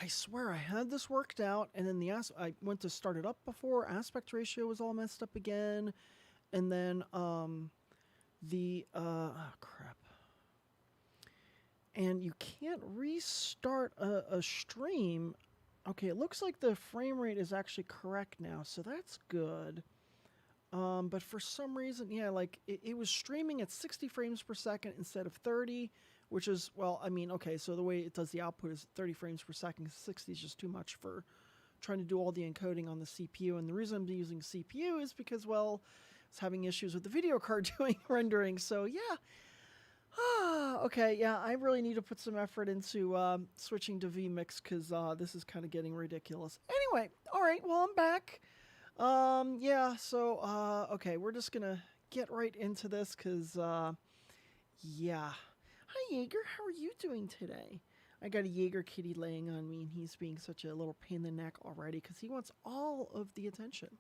I swear I had this worked out, and then I went to start it up before. Aspect ratio was all messed up again, and then oh crap. And you can't restart a stream. Okay, it looks like the frame rate is actually correct now, so that's good. But for some reason, yeah, like it was streaming at 60 frames per second instead of 30, which is, well, I mean, okay, so the way it does the output is 30 frames per second. 60 is just too much for trying to do all the encoding on the CPU. And the reason I'm using CPU is because, well, it's having issues with the video card doing rendering. So yeah. Okay, yeah, I really need to put some effort into switching to vMix because this is kind of getting ridiculous. Anyway, all right, well, I'm back. Yeah, so, okay, we're just gonna get right into this because, yeah. Hi, Jaeger, how are you doing today? I got a Jaeger kitty laying on me, and he's being such a little pain in the neck already because he wants all of the attention.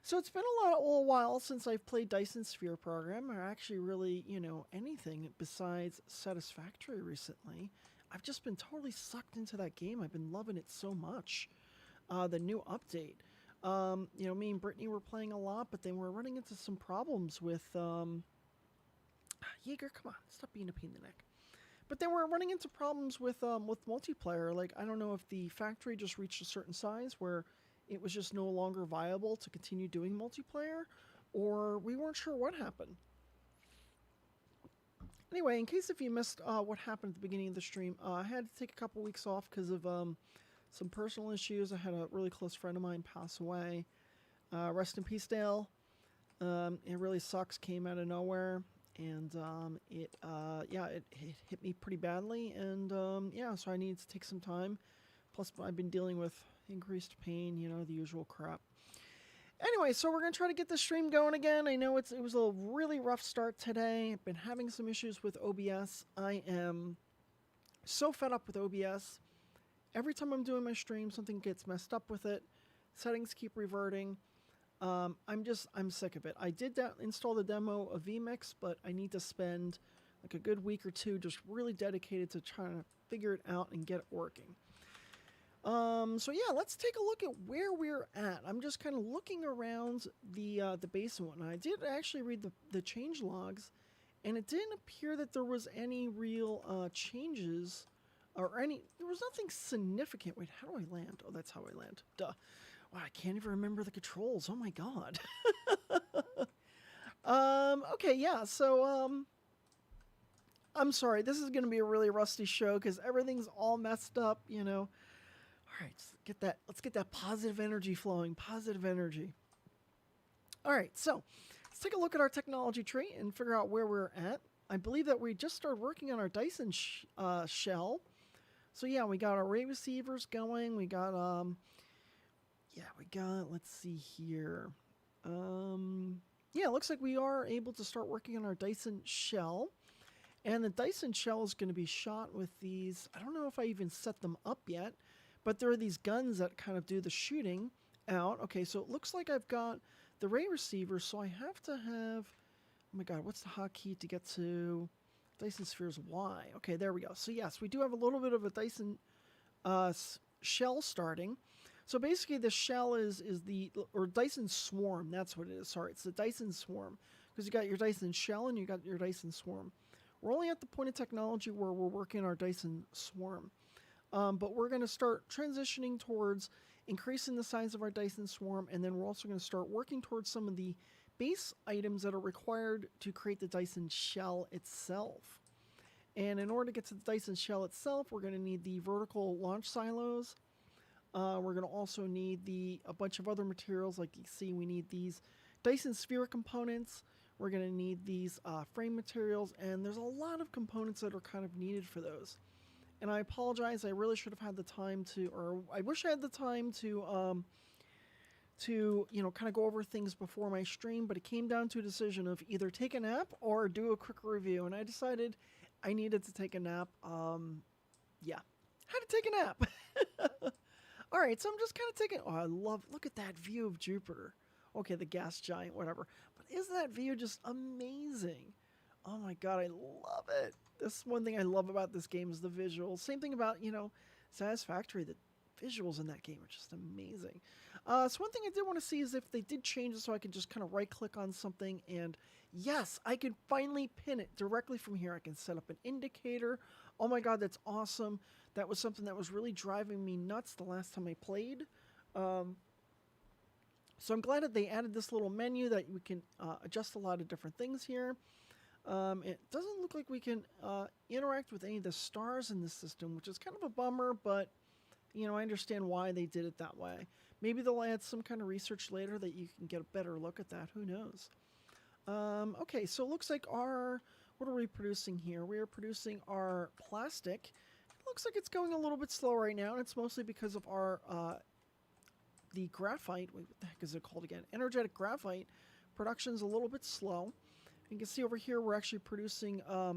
So it's been a little while since I've played Dyson Sphere Program, or actually really, anything besides Satisfactory recently. I've just been totally sucked into that game. I've been loving it so much. The new update. Me and Brittany were playing a lot, but then we're running into some problems with, Jaeger, come on, stop being a pain in the neck. But then we're running into problems with multiplayer. Like, I don't know if the factory just reached a certain size where it was just no longer viable to continue doing multiplayer, or we weren't sure what happened. Anyway, in case if you missed what happened at the beginning of the stream, I had to take a couple weeks off because of some personal issues. I had a really close friend of mine pass away. Rest in peace, Dale. It really sucks. Came out of nowhere, and it hit me pretty badly. And so I needed to take some time. Plus, I've been dealing with increased pain, the usual crap. Anyway, so we're going to try to get the stream going again. I know it was a really rough start today. I've been having some issues with OBS. I am so fed up with OBS. Every time I'm doing my stream, something gets messed up with it. Settings keep reverting. I'm sick of it. I did install the demo of vMix, but I need to spend like a good week or two just really dedicated to trying to figure it out and get it working. So yeah, let's take a look at where we're at. I'm just kind of looking around the base and whatnot. I did actually read the change logs, and it didn't appear that there was any real changes, there was nothing significant. Wait, how do I land? Oh, that's how I land. Duh. Wow, I can't even remember the controls. Oh my god. Okay, yeah, so, I'm sorry, this is gonna be a really rusty show because everything's all messed up, All right, let's get that positive energy flowing. Positive energy. All right, so let's take a look at our technology tree and figure out where we're at. I believe that we just started working on our Dyson shell. So yeah, we got our array receivers going. We got let's see here. Yeah, it looks like we are able to start working on our Dyson shell. And the Dyson shell is going to be shot with these. I don't know if I even set them up yet. But there are these guns that kind of do the shooting out. Okay, so it looks like I've got the array receiver, so I have to have... Oh my god, what's the hotkey to get to Dyson Sphere's Y? Okay, there we go. So yes, we do have a little bit of a Dyson shell starting. So basically the shell is or Dyson Swarm, that's what it is. Sorry, it's the Dyson Swarm. Because you got your Dyson shell and you got your Dyson Swarm. We're only at the point of technology where we're working our Dyson Swarm. But we're going to start transitioning towards increasing the size of our Dyson Swarm, and then we're also going to start working towards some of the base items that are required to create the Dyson shell itself. And in order to get to the Dyson shell itself, we're going to need the vertical launch silos. We're going to also need a bunch of other materials, like you see, we need these Dyson Sphere components. We're going to need these frame materials, and there's a lot of components that are kind of needed for those. And I apologize, I really should have had the time to, or I wish I had the time to kind of go over things before my stream, but it came down to a decision of either take a nap or do a quick review, and I decided I needed to take a nap. Yeah, had to take a nap. All right, so I'm just kind of taking, look at that view of Jupiter. Okay, the gas giant, whatever. But isn't that view just amazing? Oh my god, I love it. That's one thing I love about this game is the visuals. Same thing about, Satisfactory. The visuals in that game are just amazing. So one thing I did want to see is if they did change it so I could just kind of right click on something and yes, I can finally pin it directly from here. I can set up an indicator. Oh my god, that's awesome. That was something that was really driving me nuts the last time I played. So I'm glad that they added this little menu that we can adjust a lot of different things here. It doesn't look like we can interact with any of the stars in the system, which is kind of a bummer, but you know, I understand why they did it that way. Maybe they'll add some kind of research later that you can get a better look at that. Who knows? Okay, so it looks like what are we producing here? We are producing our plastic. It looks like it's going a little bit slow right now, and it's mostly because of our the graphite. Wait, what the heck is it called again? Energetic graphite production's a little bit slow. You can see over here we're actually producing a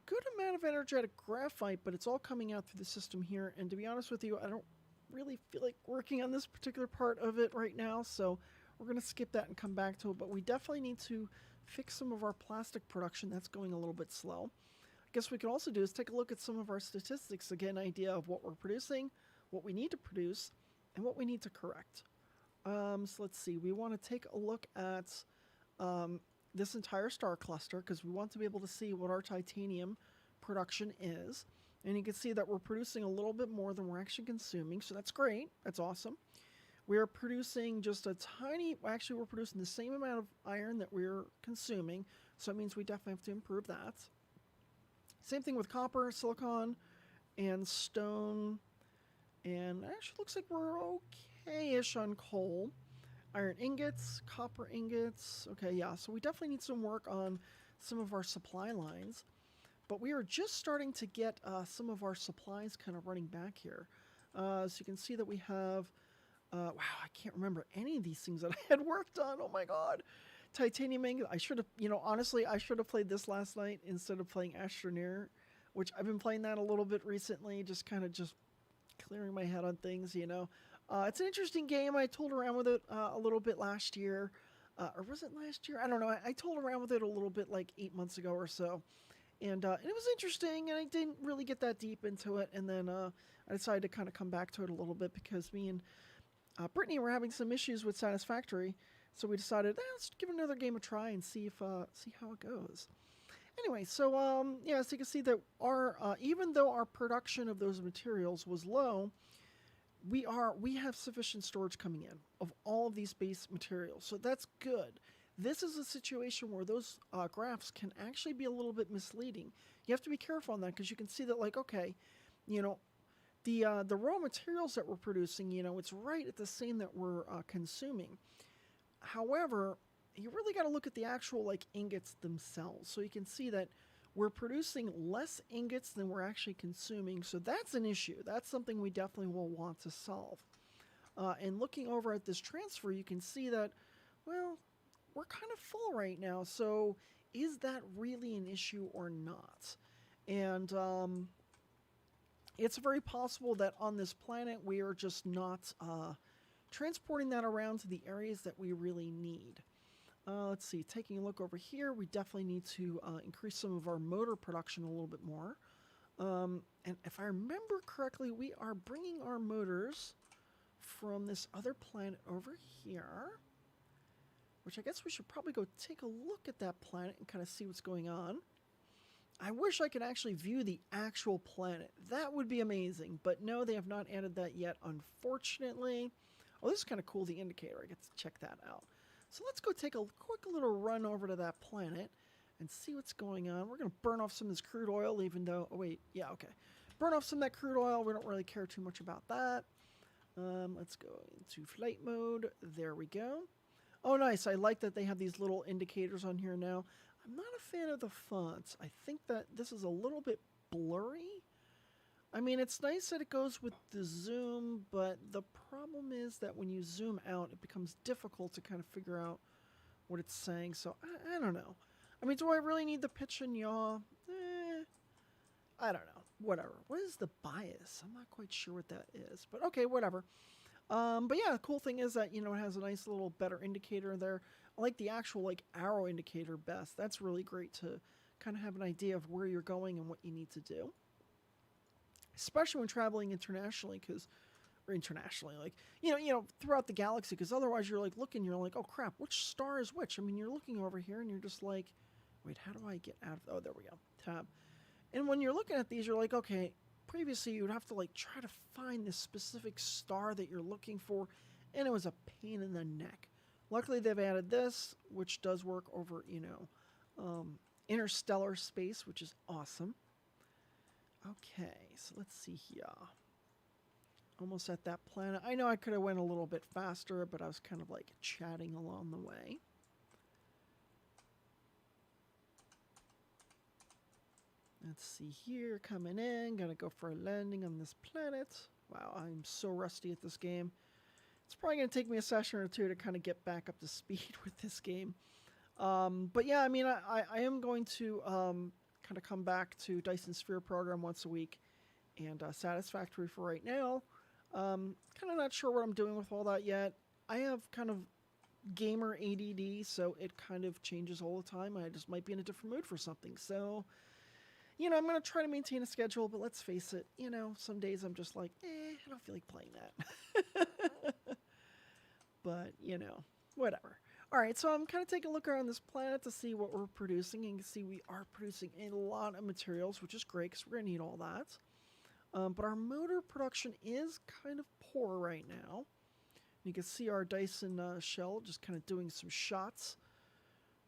good amount of energetic graphite, but it's all coming out through the system here. And to be honest with you, I don't really feel like working on this particular part of it right now, so we're going to skip that and come back to it. But we definitely need to fix some of our plastic production. That's going a little bit slow. I guess what we could also do is take a look at some of our statistics to get an idea of what we're producing, what we need to produce, and what we need to correct. So let's see. We want to take a look at this entire star cluster because we want to be able to see what our titanium production is. And you can see that we're producing a little bit more than we're actually consuming, so that's great. That's awesome. We are producing just a tiny, actually we're producing the same amount of iron that we're consuming, so that means we definitely have to improve that. Same thing with copper, silicon, and stone. And it actually looks like we're okay-ish on coal. Iron ingots, copper ingots. Okay, yeah, so we definitely need some work on some of our supply lines. But we are just starting to get some of our supplies kind of running back here. So you can see that we have, wow, I can't remember any of these things that I had worked on. Oh my god. Titanium ingot. I should have, you know, honestly, I should have played this last night instead of playing Astroneer, which I've been playing that a little bit recently, just kind of just clearing my head on things, you know. It's an interesting game. I tooled around with it a little bit last year. Or was it last year? I don't know. I tooled around with it a little bit like 8 months ago or so. And it was interesting, and I didn't really get that deep into it. And then I decided to kind of come back to it a little bit because me and Brittany were having some issues with Satisfactory. So we decided, let's give another game a try and see how it goes. Anyway, so yeah, so you can see that our even though our production of those materials was low, we have sufficient storage coming in of all of these base materials. So that's good. This is a situation where those graphs can actually be a little bit misleading. You have to be careful on that because you can see that, like, okay, you know, the raw materials that we're producing, you know, it's right at the same that we're consuming. However, you really got to look at the actual, like, ingots themselves. So you can see that we're producing less ingots than we're actually consuming. So that's an issue. That's something we definitely will want to solve. And looking over at this transfer, you can see that, well, we're kind of full right now. So is that really an issue or not? And it's very possible that on this planet we are just not transporting that around to the areas that we really need. Let's see, taking a look over here, we definitely need to increase some of our motor production a little bit more. And if I remember correctly, we are bringing our motors from this other planet over here, which I guess we should probably go take a look at that planet and kind of see what's going on. I wish I could actually view the actual planet. That would be amazing, but no, they have not added that yet, unfortunately. Oh, this is kind of cool, the indicator. I get to check that out. So let's go take a quick little run over to that planet and see what's going on. We're going to burn off some of this crude oil, even though... Oh, wait. Yeah, okay. Burn off some of that crude oil. We don't really care too much about that. Let's go into flight mode. There we go. Oh, nice. I like that they have these little indicators on here now. I'm not a fan of the fonts. I think that this is a little bit blurry. I mean, it's nice that it goes with the zoom, but the problem is that when you zoom out, it becomes difficult to kind of figure out what it's saying. So, I don't know. I mean, do I really need the pitch and yaw? I don't know. Whatever. What is the bias? I'm not quite sure what that is. But okay, whatever. But yeah, the cool thing is that, you know, it has a nice little better indicator there. I like the actual, like, arrow indicator best. That's really great to kind of have an idea of where you're going and what you need to do. especially when traveling internationally, because or internationally, like throughout the galaxy, because otherwise you're like looking, you're like, oh crap, which star is which? I mean, you're looking over here and you're just like, wait, how do I get out of? Oh, there we go, tab. And when you're looking at these, you're like, okay, previously you would have to like try to find this specific star that you're looking for, and it was a pain in the neck. Luckily, they've added this, which does work over, interstellar space, which is awesome. Okay, so let's see here. Almost at that planet. I know I could have went a little bit faster, but I was kind of like chatting along the way. Let's see here, coming in, gonna go for a landing on this planet. Wow, I'm so rusty at this game. It's probably gonna take me a session or two to kind of get back up to speed with this game. But yeah, I mean, I am going to kind of come back to Dyson Sphere program once a week, and Satisfactory for right now. Kind of not sure what I'm doing with all that yet. I have kind of gamer ADD, so it kind of changes all the time. I just might be in a different mood for something. So, I'm going to try to maintain a schedule, but let's face it, some days I'm just like, I don't feel like playing that. But, whatever. All right, so I'm kind of taking a look around this planet to see what we're producing, and you can see we are producing a lot of materials, which is great because we're going to need all that. But our motor production is kind of poor right now. You can see our Dyson shell just kind of doing some shots.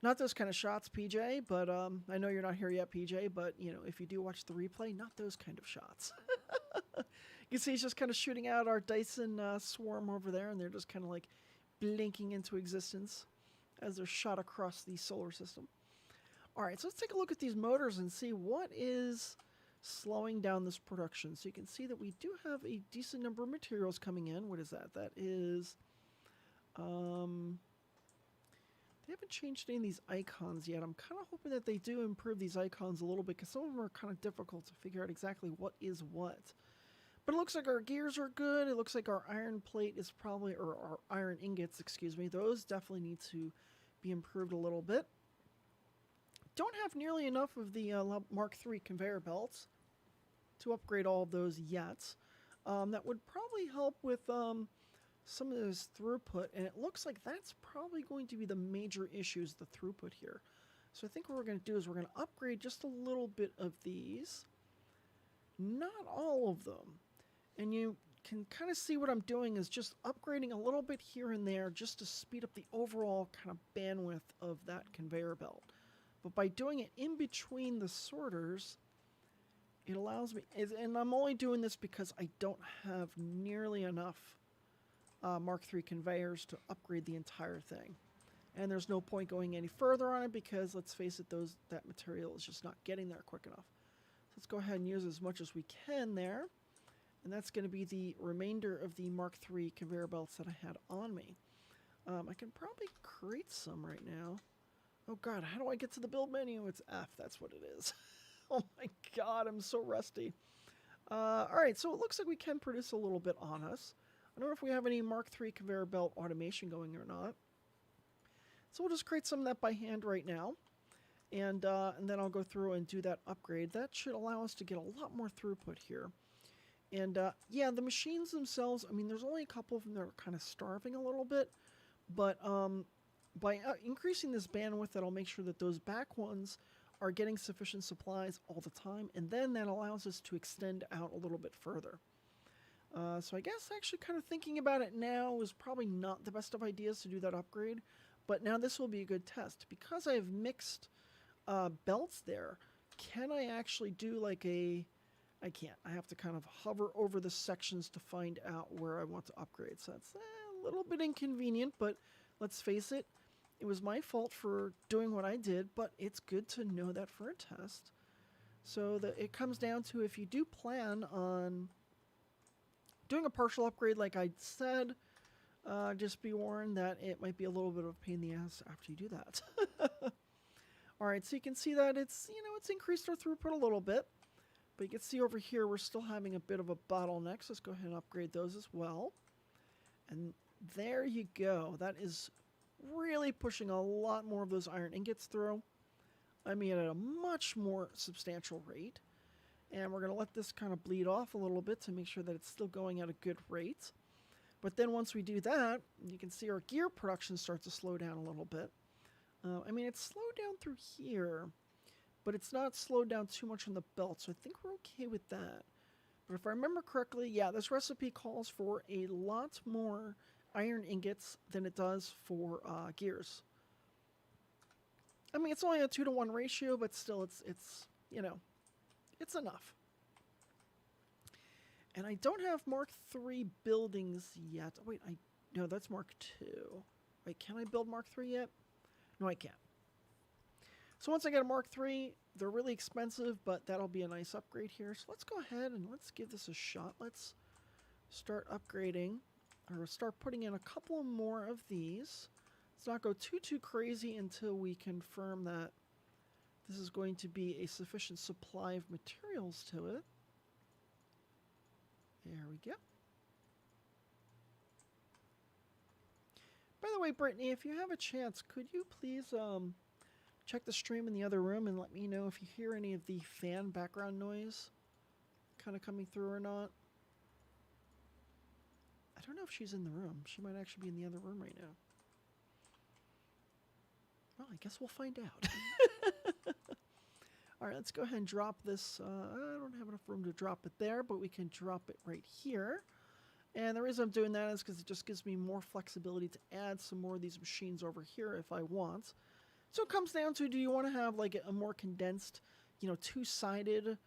Not those kind of shots, PJ, but I know you're not here yet, PJ, but, if you do watch the replay, not those kind of shots. You can see he's just kind of shooting out our Dyson swarm over there, and they're just kind of like blinking into existence as they're shot across the solar system. All right, so let's take a look at these motors and see what is slowing down this production. So you can see that we do have a decent number of materials coming in. What is that? That is, they haven't changed any of these icons yet. I'm kind of hoping that they do improve these icons a little bit, because some of them are kind of difficult to figure out exactly what is what. But it looks like our gears are good. It looks like our iron plate is probably, or our iron ingots, excuse me, those definitely need to be improved a little bit. Don't have nearly enough of the Mark III conveyor belts to upgrade all of those yet. That would probably help with some of this throughput, and it looks like that's probably going to be the major issues, the throughput here. So I think what we're going to do is we're going to upgrade just a little bit of these. Not all of them. And you can kind of see what I'm doing is just upgrading a little bit here and there just to speed up the overall kind of bandwidth of that conveyor belt. But by doing it in between the sorters, it allows me, and I'm only doing this because I don't have nearly enough Mark III conveyors to upgrade the entire thing. And there's no point going any further on it because, let's face it, that material is just not getting there quick enough. So let's go ahead and use as much as we can there. And that's going to be the remainder of the Mark III conveyor belts that I had on me. I can probably create some right now. Oh god, how do I get to the build menu? It's F, that's what it is. Oh my god, I'm so rusty. Alright, so it looks like we can produce a little bit on us. I don't know if we have any Mark III conveyor belt automation going or not. So we'll just create some of that by hand right now. And then I'll go through and do that upgrade. That should allow us to get a lot more throughput here. And yeah, the machines themselves, I mean, there's only a couple of them that are kind of starving a little bit. But by increasing this bandwidth, that'll make sure that those back ones are getting sufficient supplies all the time. And then that allows us to extend out a little bit further. So I guess actually kind of thinking about it now is probably not the best of ideas to do that upgrade. But now this will be a good test. Because I have mixed belts there, can I actually do like a... I can't. I have to kind of hover over the sections to find out where I want to upgrade. So that's a little bit inconvenient, but let's face it, it was my fault for doing what I did, but it's good to know that for a test. So it comes down to, if you do plan on doing a partial upgrade like I said, just be warned that it might be a little bit of a pain in the ass after you do that. Alright, so you can see that it's increased our throughput a little bit. But you can see over here we're still having a bit of a bottleneck, so let's go ahead and upgrade those as well. And there you go. That is really pushing a lot more of those iron ingots through. I mean, at a much more substantial rate. And we're going to let this kind of bleed off a little bit to make sure that it's still going at a good rate. But then once we do that, you can see our gear production starts to slow down a little bit. I mean, it's slowed down through here, but it's not slowed down too much on the belt, so I think we're okay with that. But if I remember correctly, yeah, this recipe calls for a lot more iron ingots than it does for gears. I mean, it's only a 2-to-1 ratio, but still, it's you know, it's enough. And I don't have Mark III buildings yet. Oh, wait, no, that's Mark II. Wait, can I build Mark III yet? No, I can't. So once I get a Mark III, they're really expensive, but that'll be a nice upgrade here. So let's go ahead and let's give this a shot. Let's start upgrading, or start putting in a couple more of these. Let's not go too crazy until we confirm that this is going to be a sufficient supply of materials to it. There we go. By the way, Brittany, if you have a chance, could you please check the stream in the other room and let me know if you hear any of the fan background noise kind of coming through or not? I don't know if she's in the room. She might actually be in the other room right now. Well, I guess we'll find out. All right, let's go ahead and drop this. I don't have enough room to drop it there, but we can drop it right here. And the reason I'm doing that is because it just gives me more flexibility to add some more of these machines over here if I want. So it comes down to, do you want to have like a more condensed, two-sided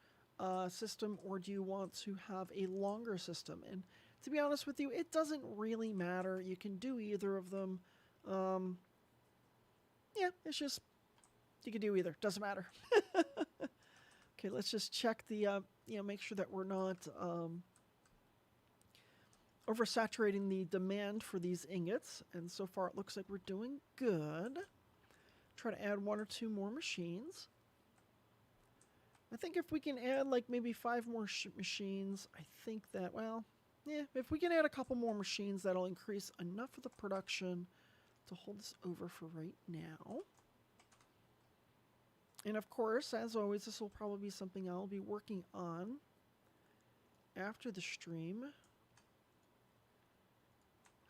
system, or do you want to have a longer system? And to be honest with you, it doesn't really matter. You can do either of them. Yeah, it's just, you can do either. Doesn't matter. Okay, let's just check the, make sure that we're not oversaturating the demand for these ingots. And so far it looks like we're doing good. Try to add 1 or 2 more machines. I think if we can add like maybe 5 more machines, I think that, well, yeah, if we can add a couple more machines, that'll increase enough of the production to hold us over for right now. And of course, as always, this will probably be something I'll be working on after the stream.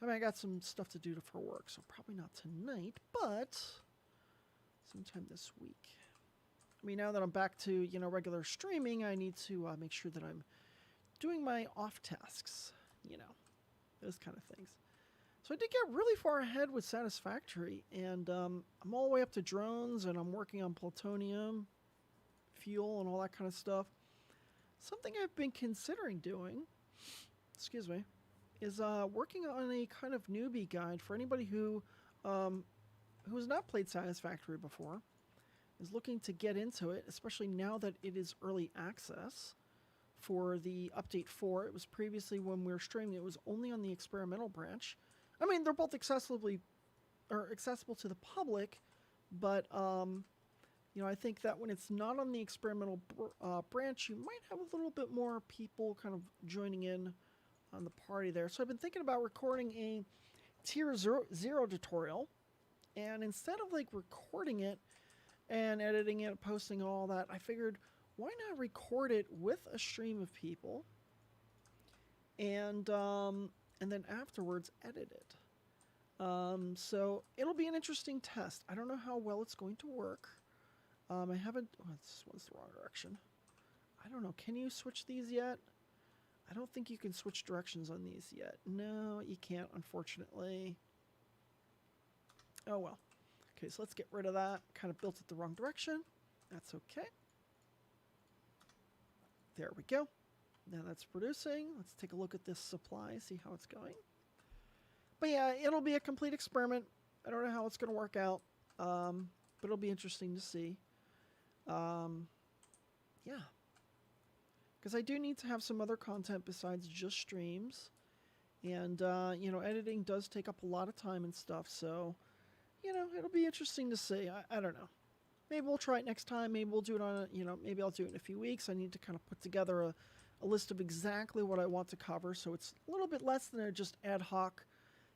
I mean, I got some stuff to do for work, so probably not tonight, but sometime this week. I mean, now that I'm back to, regular streaming, I need to make sure that I'm doing my off tasks, those kind of things. So I did get really far ahead with Satisfactory, and I'm all the way up to drones, and I'm working on plutonium, fuel, and all that kind of stuff. Something I've been considering doing, excuse me, is working on a kind of newbie guide for anybody who has not played Satisfactory before, is looking to get into it, especially now that it is early access for the update 4. It was previously, when we were streaming, it was only on the experimental branch. I mean, they're both accessible to the public, but I think that when it's not on the experimental branch, you might have a little bit more people kind of joining in on the party there. So I've been thinking about recording a tier 0 tutorial, and instead of like recording it and editing it, posting all that, I figured, why not record it with a stream of people, and then afterwards edit it. So it'll be an interesting test. I don't know how well it's going to work. I haven't. Oh, this one's the wrong direction. I don't know. Can you switch these yet? I don't think you can switch directions on these yet. No, you can't, unfortunately. Oh well. Okay, so let's get rid of that. Kind of built it the wrong direction. That's okay. There we go. Now that's producing. Let's take a look at this supply, see how it's going. But yeah, it'll be a complete experiment. I don't know how it's going to work out, but it'll be interesting to see. Yeah. Because I do need to have some other content besides just streams. And, editing does take up a lot of time and stuff, so, it'll be interesting to see. I don't know. Maybe we'll try it next time. Maybe we'll do it on maybe I'll do it in a few weeks. I need to kind of put together a list of exactly what I want to cover, so it's a little bit less than just ad hoc,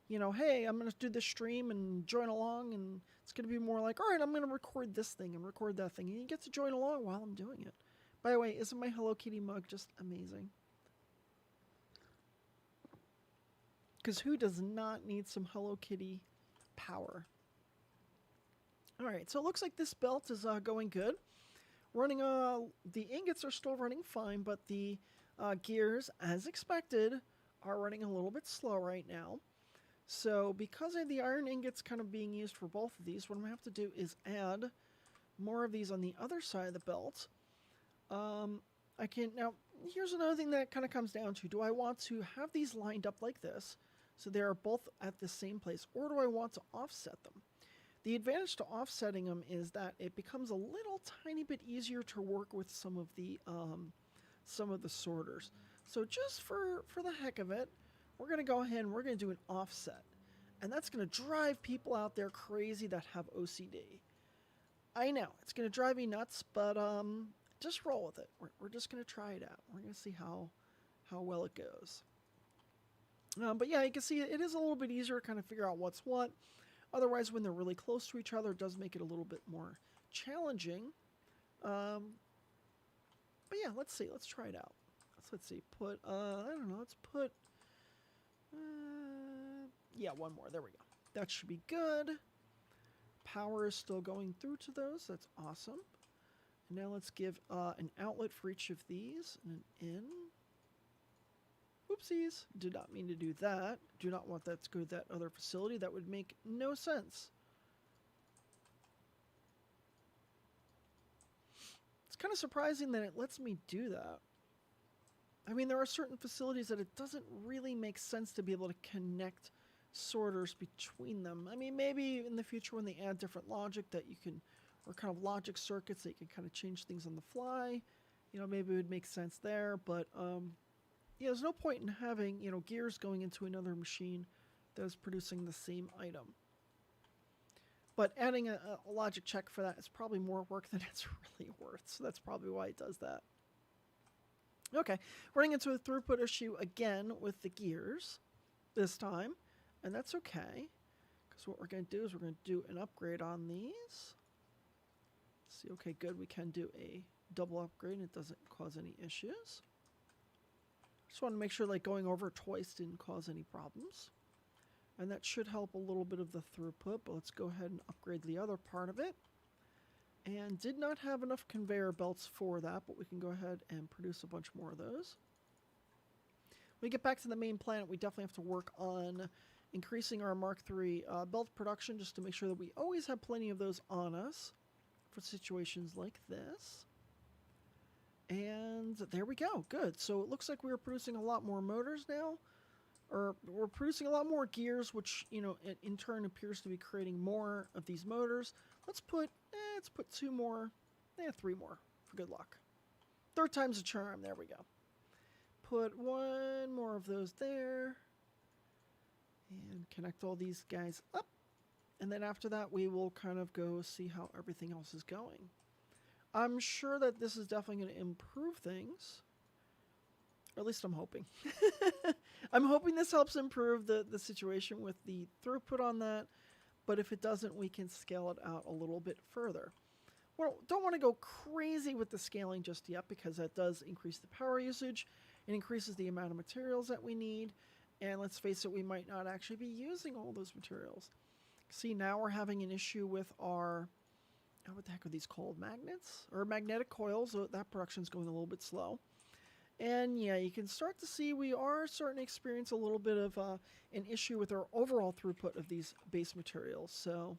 hey, I'm going to do this stream and join along, and it's going to be more like, all right, I'm going to record this thing and record that thing, and you get to join along while I'm doing it. By the way, isn't my Hello Kitty mug just amazing? Because who does not need some Hello Kitty power? All right, so it looks like this belt is going good. Running, the ingots are still running fine, but the gears, as expected, are running a little bit slow right now. So because of the iron ingots kind of being used for both of these, what I'm going to have to do is add more of these on the other side of the belt. I can, now, here's another thing that kind of comes down to, do I want to have these lined up like this, so they are both at the same place, or do I want to offset them? The advantage to offsetting them is that it becomes a little tiny bit easier to work with some of the sorters. So just for the heck of it, we're going to go ahead and we're going to do an offset. And that's going to drive people out there crazy that have OCD. I know, it's going to drive me nuts, but just roll with it. We're just going to try it out. We're going to see how well it goes. But yeah, you can see it is a little bit easier to kind of figure out what's what. Otherwise, when they're really close to each other, it does make it a little bit more challenging. But yeah, let's see. Let's try it out. Let's see. Put, I don't know. Let's put, yeah, one more. There we go. That should be good. Power is still going through to those. That's awesome. And now let's give an outlet for each of these and an in. Oopsies, did not mean to do that. Do not want that to go to that other facility. That would make no sense. It's kind of surprising that it lets me do that. I mean, there are certain facilities that it doesn't really make sense to be able to connect sorters between them. I mean, maybe in the future when they add different logic that you can, or kind of logic circuits that you can kind of change things on the fly, you know, maybe it would make sense there, but yeah, there's no point in having, you know, gears going into another machine that is producing the same item. But adding a logic check for that is probably more work than it's really worth, so that's probably why it does that. Okay, running into a throughput issue again with the gears this time, and that's okay, because what we're going to do is we're going to do an upgrade on these. Let's see, okay, good, we can do a double upgrade and it doesn't cause any issues. Just want to make sure like going over twice didn't cause any problems. And that should help a little bit of the throughput, but let's go ahead and upgrade the other part of it. And did not have enough conveyor belts for that, but we can go ahead and produce a bunch more of those. When we get back to the main planet, we definitely have to work on increasing our Mark III belt production just to make sure that we always have plenty of those on us for situations like this. And there we go. Good. So it looks like we're producing a lot more motors now. Or we're producing a lot more gears, which, you know, in turn appears to be creating more of these motors. Let's put 2 more. 3 more for good luck. Third time's a charm. There we go. Put 1 more of those there. And connect all these guys up. And then after that, we will kind of go see how everything else is going. I'm sure that this is definitely going to improve things. Or at least I'm hoping. I'm hoping this helps improve the situation with the throughput on that. But if it doesn't, we can scale it out a little bit further. Well, don't want to go crazy with the scaling just yet because that does increase the power usage. It increases the amount of materials that we need. And let's face it, we might not actually be using all those materials. See, now we're having an issue with our... what the heck are these called? Magnets? Or magnetic coils. So that production's going a little bit slow. And yeah, you can start to see we are starting to experience a little bit of an issue with our overall throughput of these base materials. So,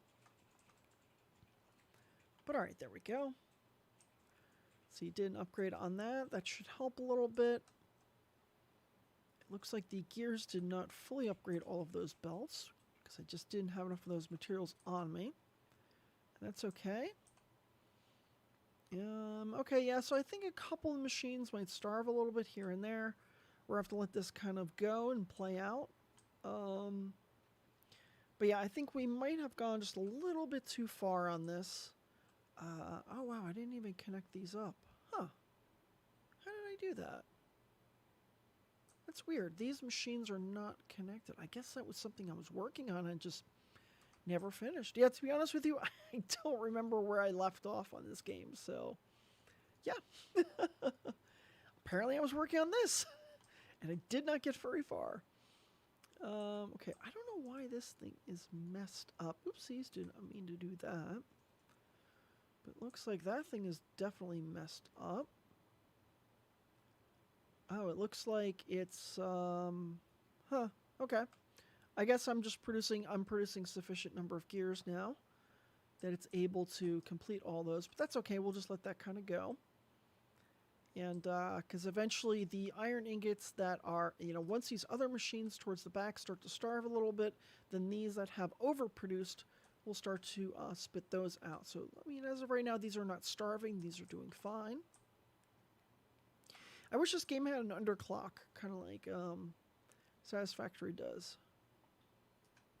but all right, there we go. So you did an upgrade on that. That should help a little bit. It looks like the gears did not fully upgrade all of those belts because I just didn't have enough of those materials on me. And that's okay. Okay, yeah, so I think a couple of machines might starve a little bit here and there. We'll have to let this kind of go and play out. But yeah, I think we might have gone just a little bit too far on this. Oh, wow, I didn't even connect these up. Huh. How did I do that? That's weird. These machines are not connected. I guess that was something I was working on and just never finished. Yeah, to be honest with you, I don't remember where I left off on this game, so... Yeah. Apparently I was working on this, and I did not get very far. Okay, I don't know why this thing is messed up. Oopsies, did not mean to do that. But it looks like that thing is definitely messed up. Oh, it looks like it's, huh, okay. I guess I'm producing sufficient number of gears now that it's able to complete all those. But that's okay, we'll just let that kind of go. And because eventually the iron ingots that are, once these other machines towards the back start to starve a little bit, then these that have overproduced will start to spit those out. So, I mean, as of right now, these are not starving. These are doing fine. I wish this game had an underclock, kind of like Satisfactory does.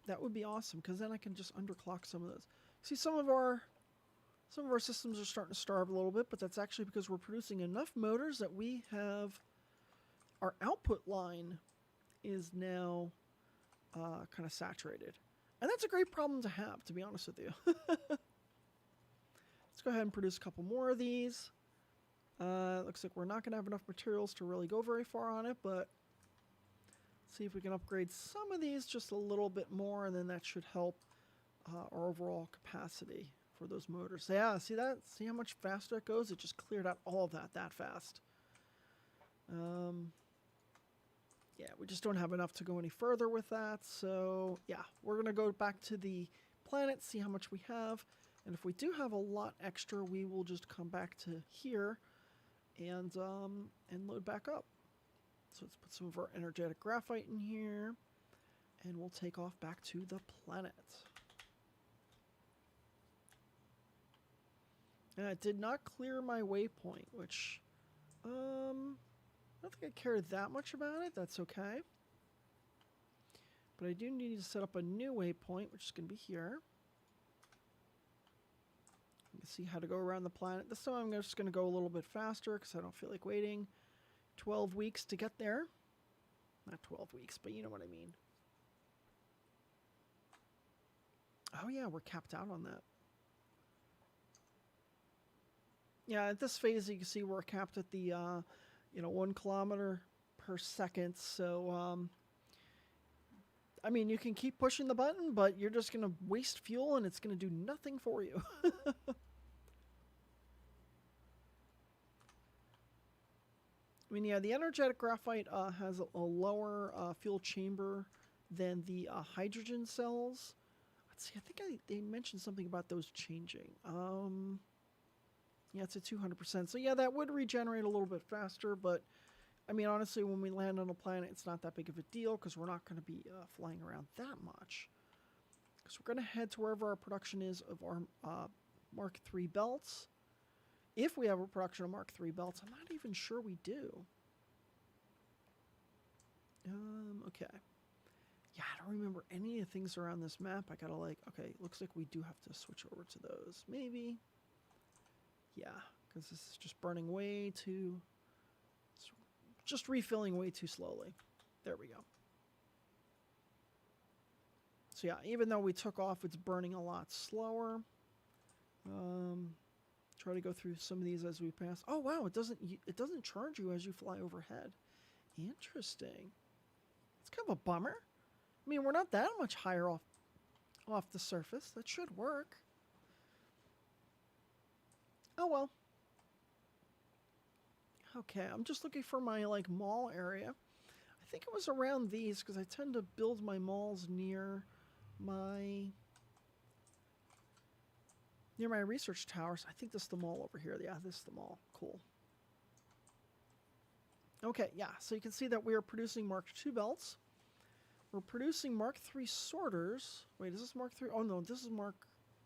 That would be awesome, because then I can just underclock some of those. See, some of our systems are starting to starve a little bit, but that's actually because we're producing enough motors that we have our output line is now kind of saturated. And that's a great problem to have, to be honest with you. Let's go ahead and produce a couple more of these. Looks like we're not going to have enough materials to really go very far on it, but see if we can upgrade some of these just a little bit more, and then that should help our overall capacity for those motors. Yeah, see that? See how much faster it goes? It just cleared out all of that fast. Yeah, we just don't have enough to go any further with that. So yeah, we're going to go back to the planet, see how much we have. And if we do have a lot extra, we will just come back to here and load back up. So let's put some of our energetic graphite in here, and we'll take off back to the planet. And it did not clear my waypoint, which I don't think I care that much about it. That's okay. But I do need to set up a new waypoint, which is going to be here. You can see how to go around the planet. This time I'm just going to go a little bit faster because I don't feel like waiting 12 weeks to get there. Not 12 weeks, but you know what I mean. Oh yeah, we're capped out on that. Yeah, at this phase you can see we're capped at the 1 kilometer per second. So I mean, you can keep pushing the button, but you're just going to waste fuel and it's going to do nothing for you. I mean, yeah, the energetic graphite has a lower fuel chamber than the hydrogen cells. Let's see, I think they mentioned something about those changing. Yeah, it's at 200%. So yeah, that would regenerate a little bit faster, but I mean, honestly, when we land on a planet, it's not that big of a deal because we're not going to be flying around that much. Because we're going to head to wherever our production is of our Mark III belts. If we have a production of Mark III belts, I'm not even sure we do. Okay. Yeah, I don't remember any of the things around this map. I gotta okay, looks like we do have to switch over to those. Maybe. Yeah, because this is just burning way too... just refilling way too slowly. There we go. So yeah, even though we took off, it's burning a lot slower. Try to go through some of these as we pass. Oh wow, it doesn't charge you as you fly overhead. Interesting. It's kind of a bummer. I mean, we're not that much higher off the surface. That should work. Oh well. Okay, I'm just looking for my mall area. I think it was around these because I tend to build my malls near my research towers. I think this is the mall over here. Yeah, this is the mall. Cool. Okay, yeah, so you can see that we are producing Mark II belts. We're producing Mark III sorters. Wait, is this Mark III? Oh no, this is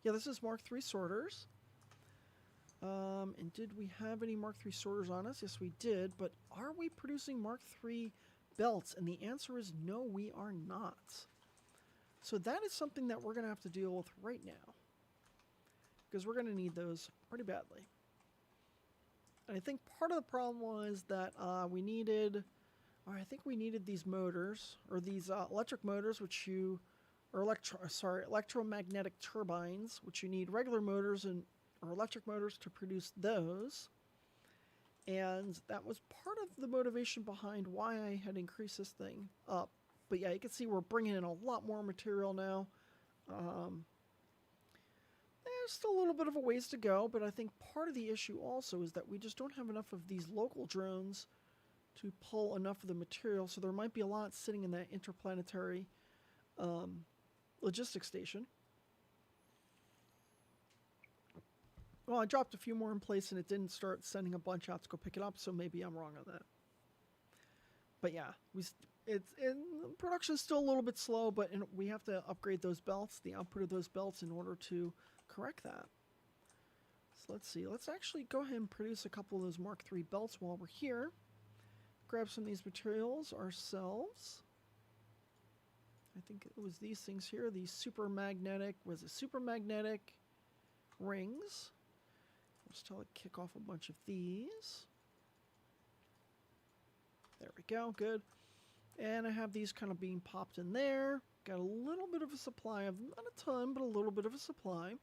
this is Mark III sorters. And did we have any Mark III sorters on us? Yes, we did. But are we producing Mark III belts? And the answer is no, we are not. So that is something that we're going to have to deal with right now. Because we're going to need those pretty badly. And I think part of the problem was that we needed... I think we needed these motors, or these electric motors, electromagnetic turbines, which you need regular motors or electric motors to produce those. And that was part of the motivation behind why I had increased this thing up. But yeah, you can see we're bringing in a lot more material now. There's still a little bit of a ways to go, but I think part of the issue also is that we just don't have enough of these local drones to pull enough of the material, so there might be a lot sitting in that interplanetary logistics station. Well, I dropped a few more in place and it didn't start sending a bunch out to go pick it up, so maybe I'm wrong on that. But yeah, production's still a little bit slow, but we have to upgrade those belts, the output of those belts, in order to correct that. So let's see. Let's actually go ahead and produce a couple of those Mark III belts while we're here. Grab some of these materials ourselves. I think it was these things here, these super magnetic rings. Just tell it kick off a bunch of these. There we go, good. And I have these kind of being popped in there. Got a little bit of a supply of, not a ton, but a little bit of a supply.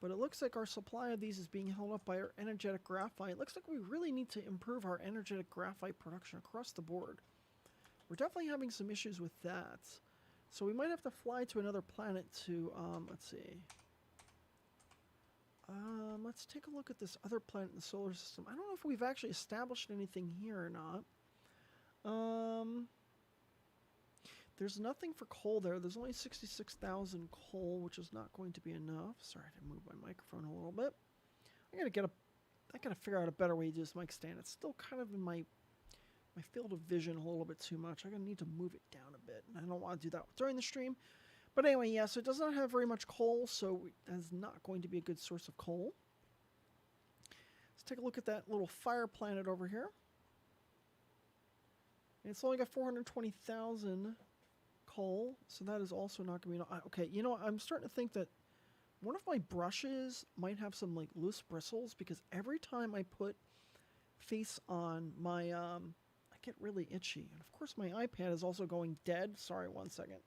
But it looks like our supply of these is being held up by our energetic graphite. It looks like we really need to improve our energetic graphite production across the board. We're definitely having some issues with that. So we might have to fly to another planet to, let's see. Let's take a look at this other planet in the solar system. I don't know if we've actually established anything here or not. There's nothing for coal there. There's only 66,000 coal, which is not going to be enough. Sorry, I had to move my microphone a little bit. I gotta figure out a better way to do this mic stand. It's still kind of in my field of vision a little bit too much. I'm gonna need to move it down a bit, and I don't want to do that during the stream. But anyway, yeah, so it does not have very much coal, so that's not going to be a good source of coal. Let's take a look at that little fire planet over here. And it's only got 420,000 coal, so that is also not going to be... Okay, you know, I'm starting to think that one of my brushes might have some, like, loose bristles, because every time I put face on my... I get really itchy. And, of course, my iPad is also going dead. Sorry, one second.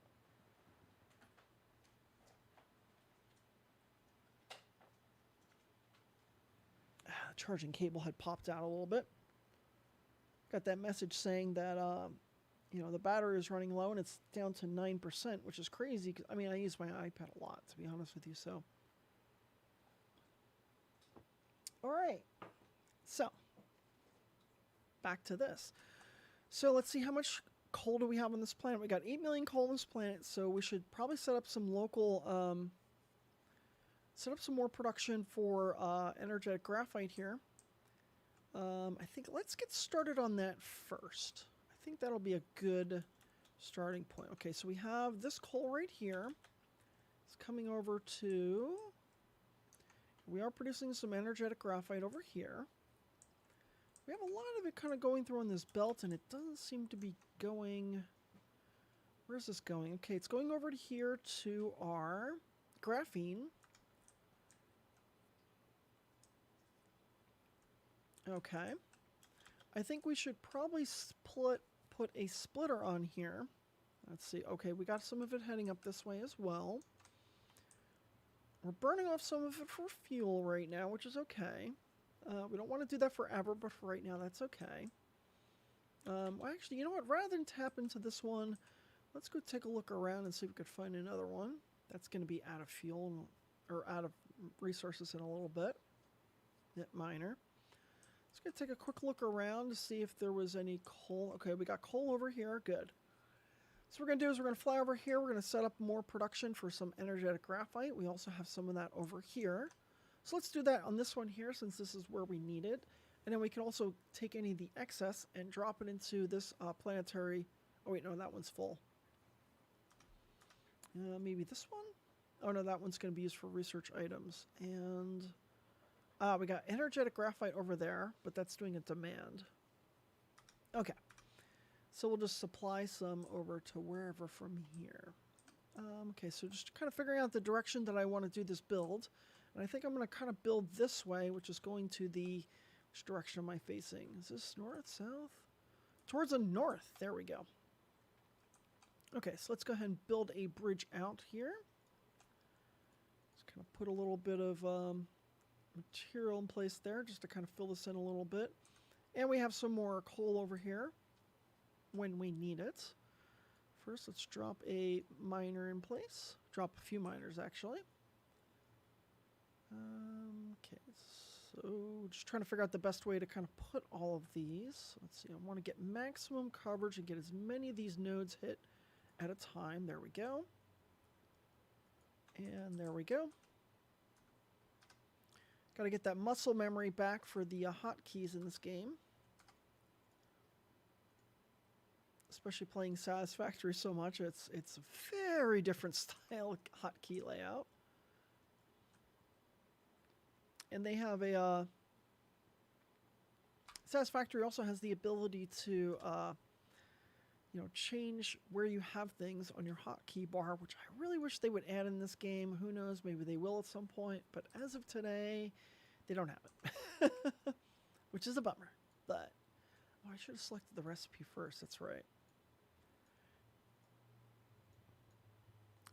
Charging cable had popped out a little bit. Got that message saying that, you know, the battery is running low and it's down to 9%, which is crazy. 'Cause, I mean, I use my iPad a lot, to be honest with you, so. All right. So, back to this. So, let's see how much coal do we have on this planet. We got 8 million coal on this planet, so we should probably set up some local... set up some more production for energetic graphite here. I think let's get started on that first. I think that'll be a good starting point. Okay, so we have this coal right here. It's coming over to... We are producing some energetic graphite over here. We have a lot of it kind of going through on this belt, and it doesn't seem to be going... Where's this going? Okay, it's going over to here to our graphene. Okay. I think we should probably put a splitter on here. Let's see. Okay, we got some of it heading up this way as well. We're burning off some of it for fuel right now, which is okay. We don't want to do that forever, but for right now, that's okay. Well, actually, you know what? Rather than tap into this one, let's go take a look around and see if we could find another one. That's going to be out of fuel, or out of resources in a little bit. Bit minor. Let's go take a quick look around to see if there was any coal. Okay, we got coal over here. Good. So what we're going to do is we're going to fly over here. We're going to set up more production for some energetic graphite. We also have some of that over here. So let's do that on this one here, since this is where we need it. And then we can also take any of the excess and drop it into this planetary... Oh, wait, no, that one's full. Maybe this one? Oh, no, that one's going to be used for research items. And... we got energetic graphite over there, but that's doing a demand. Okay. So we'll just supply some over to wherever from here. Okay, so just kind of figuring out the direction that I want to do this build. And I think I'm going to kind of build this way, which is going to the... Which direction am I facing? Is this north, south? Towards the north. There we go. Okay, so let's go ahead and build a bridge out here. Just kind of put a little bit of... material in place there just to kind of fill this in a little bit. And we have some more coal over here when we need it. First, let's drop a miner in place. Drop a few miners, actually. Okay, so just trying to figure out the best way to kind of put all of these. Let's see, I want to get maximum coverage and get as many of these nodes hit at a time. There we go. And there we go. Got to get that muscle memory back for the hotkeys in this game. Especially playing Satisfactory so much, it's a very different style hotkey layout. And they have a Satisfactory also has the ability to change where you have things on your hotkey bar, which I really wish they would add in this game. Who knows? Maybe they will at some point. But as of today, they don't have it, which is a bummer. But I should have selected the recipe first. That's right.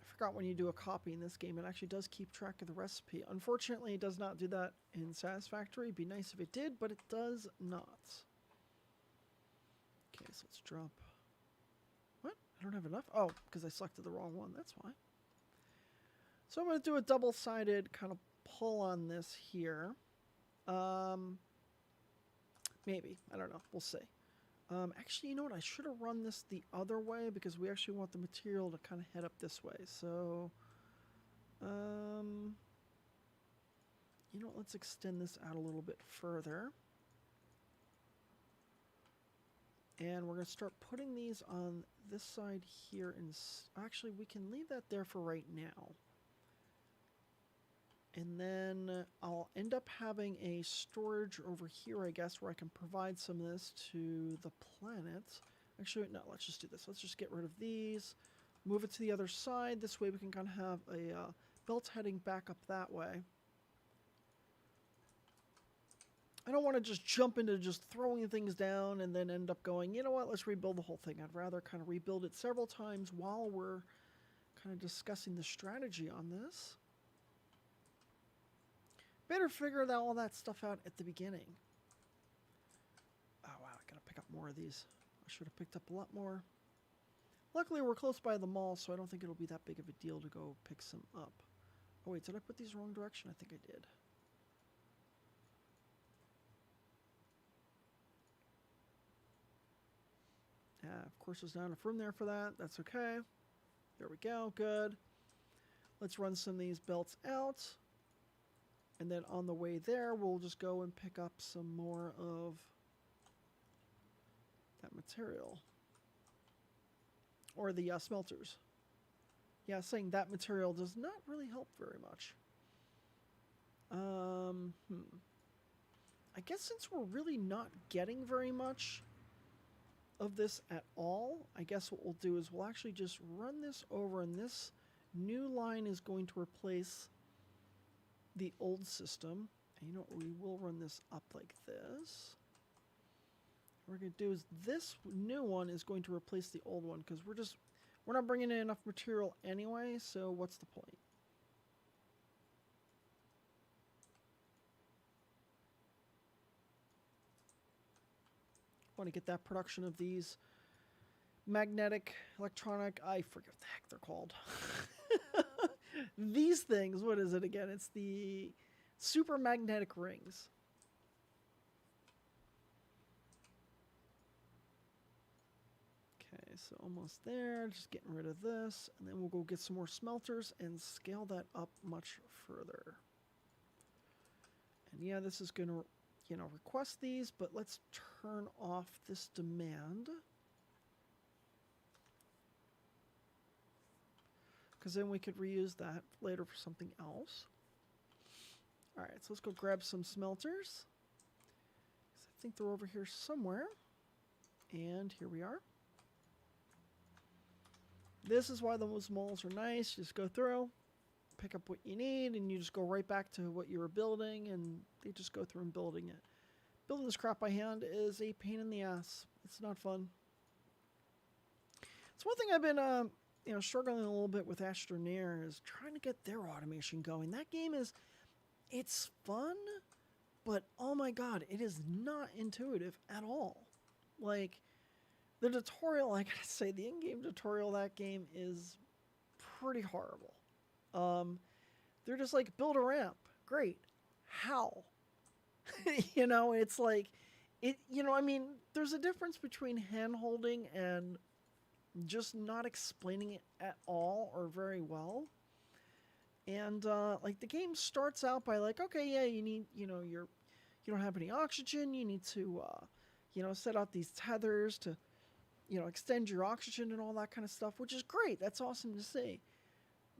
I forgot when you do a copy in this game, it actually does keep track of the recipe. Unfortunately, it does not do that in Satisfactory. It'd be nice if it did, but it does not. Okay, so let's drop. What? I don't have enough? Oh, because I selected the wrong one. That's why. So I'm going to do a double-sided kind of pull on this here. Maybe. I don't know. We'll see. Actually, you know what? I should have run this the other way because we actually want the material to kind of head up this way. So, you know what? Let's extend this out a little bit further. And we're going to start putting these on this side here. Actually, we can leave that there for right now. And then I'll end up having a storage over here, I guess, where I can provide some of this to the planet. Actually, no, let's just do this. Let's just get rid of these, move it to the other side. This way we can kind of have a belt heading back up that way. I don't want to just jump into just throwing things down and then end up going, you know what, let's rebuild the whole thing. I'd rather kind of rebuild it several times while we're kind of discussing the strategy on this. Better figure all that stuff out at the beginning. Oh, wow, I gotta pick up more of these. I should have picked up a lot more. Luckily, we're close by the mall, so I don't think it'll be that big of a deal to go pick some up. Oh, wait, did I put these wrong direction? I think I did. Of course, there's not enough room there for that. That's okay. There we go. Good. Let's run some of these belts out. And then on the way there, we'll just go and pick up some more of that material. Or the smelters. Yeah, saying that material does not really help very much. I guess since we're really not getting very much of this at all, I guess what we'll do is we'll actually just run this over, and this new line is going to replace the old system. And you know what, we will run this up like this. What we're going to do is this new one is going to replace the old one because we're not bringing in enough material anyway, so what's the point? Want to get that production of these magnetic, electronic, I forget what the heck they're called. These things, what is it again? It's the super magnetic rings. Okay, so almost there. Just getting rid of this. And then we'll go get some more smelters and scale that up much further. And yeah, this is going to, request these, but let's turn off this demand. Because then we could reuse that later for something else. All right, so let's go grab some smelters. I think they're over here somewhere. And here we are. This is why those malls are nice. Just go through, pick up what you need, and you just go right back to what you were building, and they just go through and building it. Building this crap by hand is a pain in the ass. It's not fun. It's one thing I've been struggling a little bit with Astroneer is trying to get their automation going. That game it's fun, but oh my god, it is not intuitive at all. Like, the tutorial, I gotta say, the in-game tutorial of that game is pretty horrible. They're just like, build a ramp. Great. How? You know, it's like, I mean, there's a difference between hand holding and just not explaining it at all or very well. And like the game starts out by like, okay, yeah, you need, you don't have any oxygen. You need to, set out these tethers to, extend your oxygen and all that kind of stuff, which is great. That's awesome to see.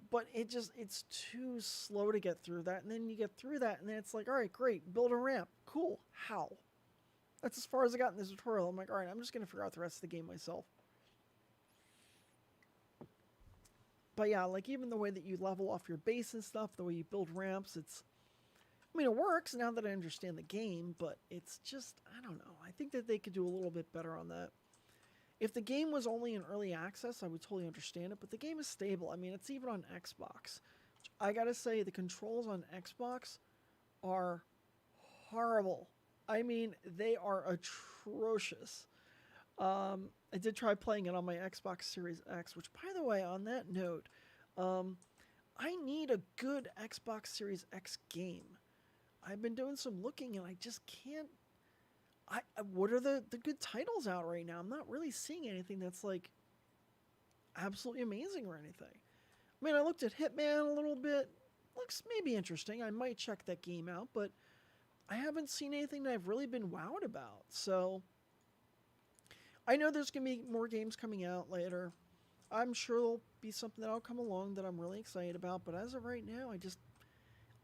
But it's too slow to get through that. And then you get through that, and then it's like, all right, great, build a ramp. Cool. How? That's as far as I got in this tutorial. I'm like, all right, I'm just going to figure out the rest of the game myself. But yeah, like even the way that you level off your base and stuff, the way you build ramps, it works now that I understand the game, but it's just, I don't know. I think that they could do a little bit better on that. If the game was only in early access, I would totally understand it, but the game is stable. I mean, it's even on Xbox. I gotta say, the controls on Xbox are horrible. I mean, they are atrocious. I did try playing it on my Xbox Series X, which, by the way, on that note, I need a good Xbox Series X game. I've been doing some looking, and I just can't. What are the good titles out right now? I'm not really seeing anything that's like absolutely amazing or anything. I mean, I looked at Hitman a little bit. Looks maybe interesting. I might check that game out, but I haven't seen anything that I've really been wowed about. So I know there's going to be more games coming out later. I'm sure there'll be something that'll come along that I'm really excited about. But as of right now,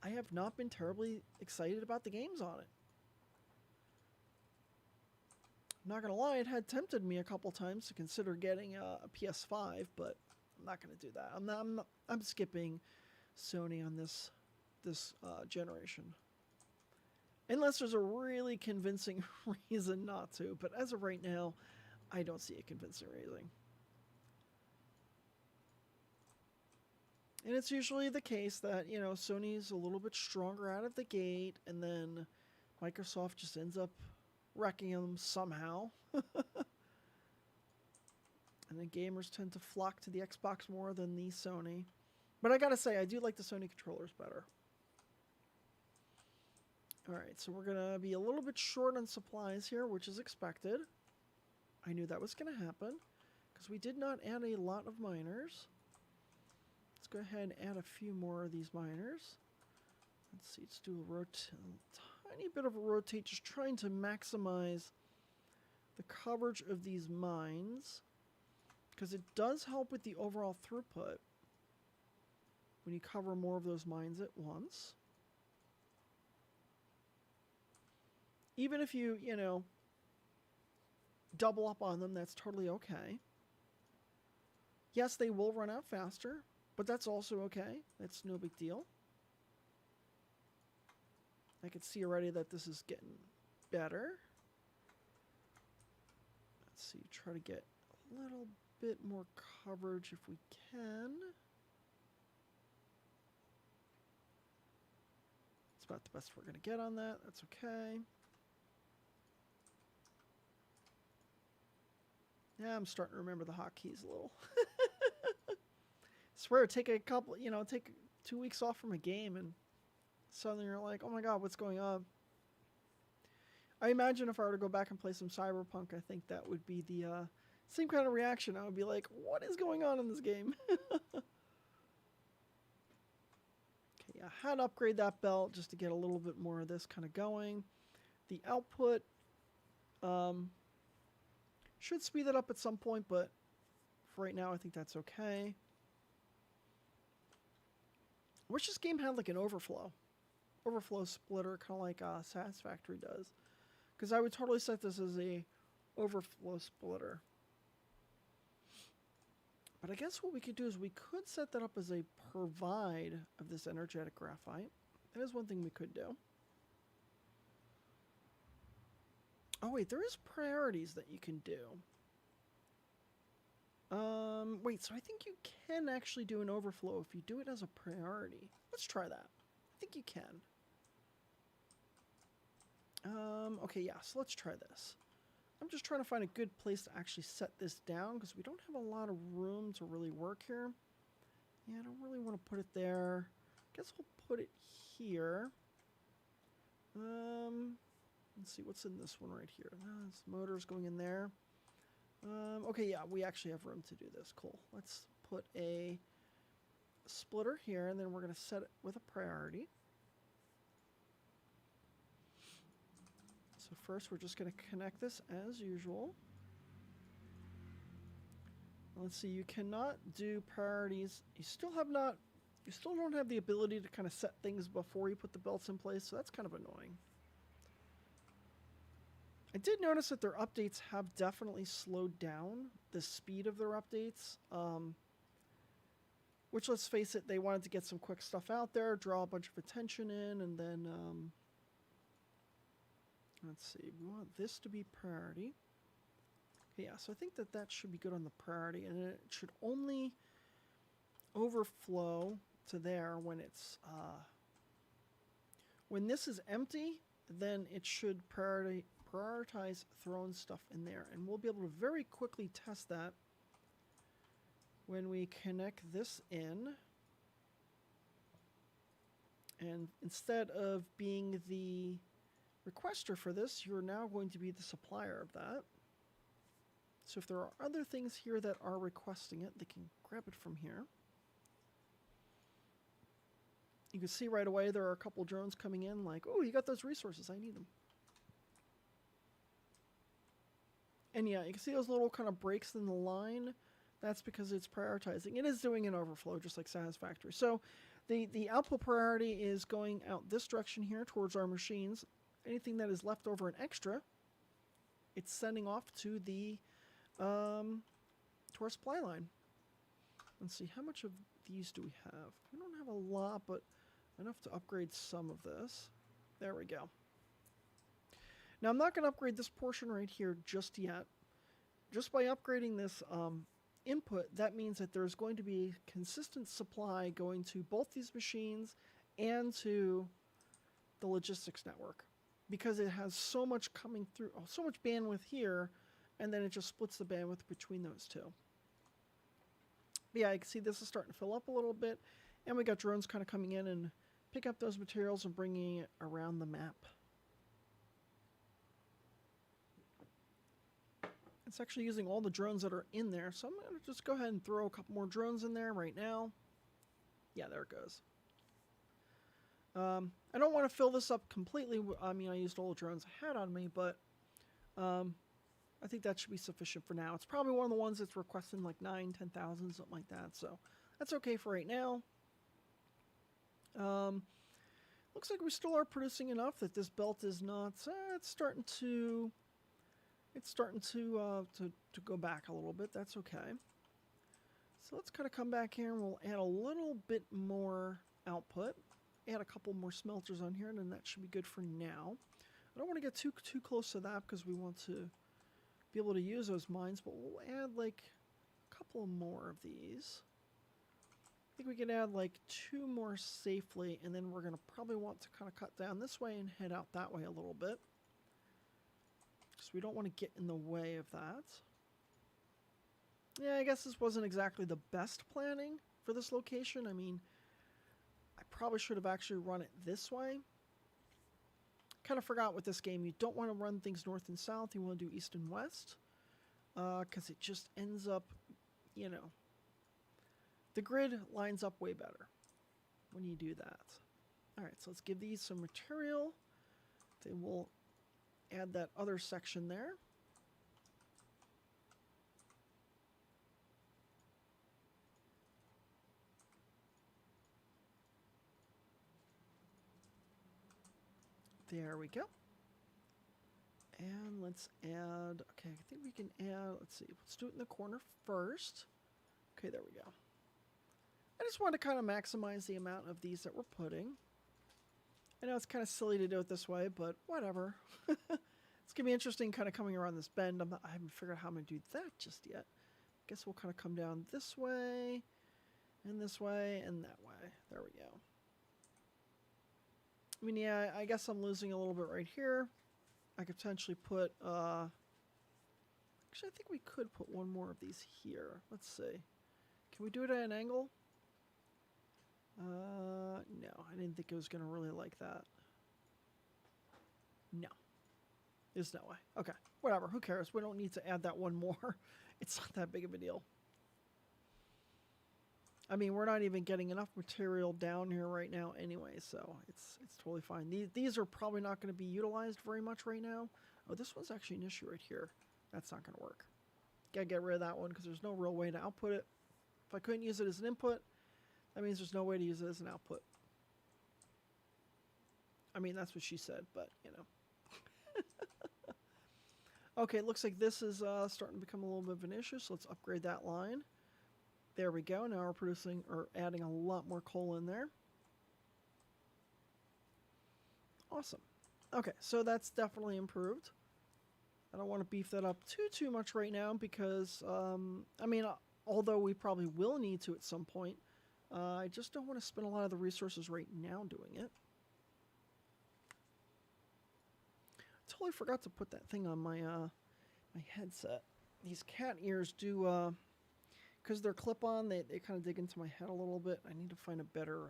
I have not been terribly excited about the games on it. I'm not going to lie, it had tempted me a couple times to consider getting a PS5, but I'm not going to do that. I'm skipping Sony on this generation. Unless there's a really convincing reason not to. But as of right now, I don't see a convincing reason. And it's usually the case that, Sony's a little bit stronger out of the gate, and then Microsoft just ends up wrecking them somehow. And then gamers tend to flock to the Xbox more than the Sony. But I gotta say, I do like the Sony controllers better. Alright, so we're gonna be a little bit short on supplies here, which is expected. I knew that was gonna happen, because we did not add a lot of miners. Let's go ahead and add a few more of these miners. Let's see, let's do a tiny bit of a rotate, just trying to maximize the coverage of these mines, because it does help with the overall throughput when you cover more of those mines at once. Even if you, double up on them, that's totally okay. Yes, they will run out faster, but that's also okay. That's no big deal. I can see already that this is getting better. Let's see, try to get a little bit more coverage if we can. It's about the best we're going to get on that. That's okay. Yeah, I'm starting to remember the hotkeys a little. Swear, take a couple, take 2 weeks off from a game and suddenly you're like, oh my god, what's going on? I imagine if I were to go back and play some Cyberpunk, I think that would be the same kind of reaction. I would be like, what is going on in this game? Okay, I had to upgrade that belt just to get a little bit more of this kind of going. The output should speed that up at some point, but for right now, I think that's okay. I wish this game had like an overflow splitter, kind of like Satisfactory does, because I would totally set this as a overflow splitter. But I guess what we could do is we could set that up as a provide of this energetic graphite. That is one thing we could do. Oh wait, there is priorities that you can do. Wait, so I think you can actually do an overflow if you do it as a priority. Let's try that. I think you can. Okay, yeah, so let's try this. I'm just trying to find a good place to actually set this down because we don't have a lot of room to really work here. Yeah, I don't really want to put it there. Guess we'll put it here. Let's see what's in this one right here. This motor's going in there. Okay, yeah, we actually have room to do this. Cool. Let's put a splitter here, and then we're going to set it with a priority. So first, we're just going to connect this as usual. Let's see, you cannot do priorities. You still don't have the ability to kind of set things before you put the belts in place, so that's kind of annoying. I did notice that their updates have definitely slowed down the speed of their updates. Which, let's face it, they wanted to get some quick stuff out there, draw a bunch of attention in, and then, let's see, we want this to be priority. Yeah, so I think that that should be good on the priority, and it should only overflow to there when it's, when this is empty, then it should prioritize throwing stuff in there, and we'll be able to very quickly test that when we connect this in. And instead of being the requester for this, you're now going to be the supplier of that. So if there are other things here that are requesting it, they can grab it from here. You can see right away there are a couple drones coming in like, oh, you got those resources, I need them. And yeah, you can see those little kind of breaks in the line. That's because it's prioritizing. It is doing an overflow, just like Satisfactory. So the output priority is going out this direction here towards our machines. Anything that is left over and extra, it's sending off to the to our supply line. Let's see, how much of these do we have? We don't have a lot, but enough to upgrade some of this. There we go. Now, I'm not going to upgrade this portion right here just yet. Just by upgrading this input, that means that there's going to be consistent supply going to both these machines and to the logistics network, because it has so much coming through, so much bandwidth here, and then it just splits the bandwidth between those two. But yeah, you can see this is starting to fill up a little bit, and we got drones kind of coming in and pick up those materials and bringing it around the map. It's actually using all the drones that are in there, so I'm going to just go ahead and throw a couple more drones in there right now. Yeah, there it goes. I don't want to fill this up completely. I mean, I used all the drones I had on me, but I think that should be sufficient for now. It's probably one of the ones that's requesting like 9, 10,000, something like that, so that's okay for right now. Looks like we still are producing enough that this belt is not, it's starting to go back a little bit. That's okay. So let's kind of come back here and we'll add a little bit more output. Add a couple more smelters on here, and then that should be good for now. I don't want to get too close to that because we want to be able to use those mines, but we'll add like a couple more of these. I think we can add like 2 more safely, and then we're going to probably want to kind of cut down this way and head out that way a little bit, because we don't want to get in the way of that. Yeah, I guess this wasn't exactly the best planning for this location. I mean, I probably should have actually run it this way. Kind of forgot with this game, you don't want to run things north and south. You want to do east and west, because it just ends up, you know, the grid lines up way better when you do that. All right, so let's give these some material. Then we'll add that other section there. There we go. And let's add, okay, I think we can add, let's see, let's do it in the corner first. Okay, there we go. I just want to kind of maximize the amount of these that we're putting. I know it's kind of silly to do it this way, but whatever. It's going to be interesting kind of coming around this bend. I haven't figured out how I'm going to do that just yet. I guess we'll kind of come down this way, and that way. There we go. I mean, yeah, I guess I'm losing a little bit right here. I could potentially put, actually I think we could put one more of these here. Let's see. Can we do it at an angle? No, I didn't think it was going to really like that. No. There's no way. Okay, whatever, who cares? We don't need to add that one more. It's not that big of a deal. I mean, we're not even getting enough material down here right now anyway, so it's totally fine. These are probably not going to be utilized very much right now. Oh, this one's actually an issue right here. That's not going to work. Gotta get rid of that one because there's no real way to output it. If I couldn't use it as an input, that means there's no way to use it as an output. I mean, that's what she said, but, you know. Okay, it looks like this is starting to become a little bit of an issue, so let's upgrade that line. There we go. Now we're producing or adding a lot more coal in there. Awesome. Okay, so that's definitely improved. I don't want to beef that up too much right now because, I mean, although we probably will need to at some point, I just don't want to spend a lot of the resources right now doing it. Totally forgot to put that thing on my my headset. These cat ears do, because they're clip-on, they kind of dig into my head a little bit. I need to find a better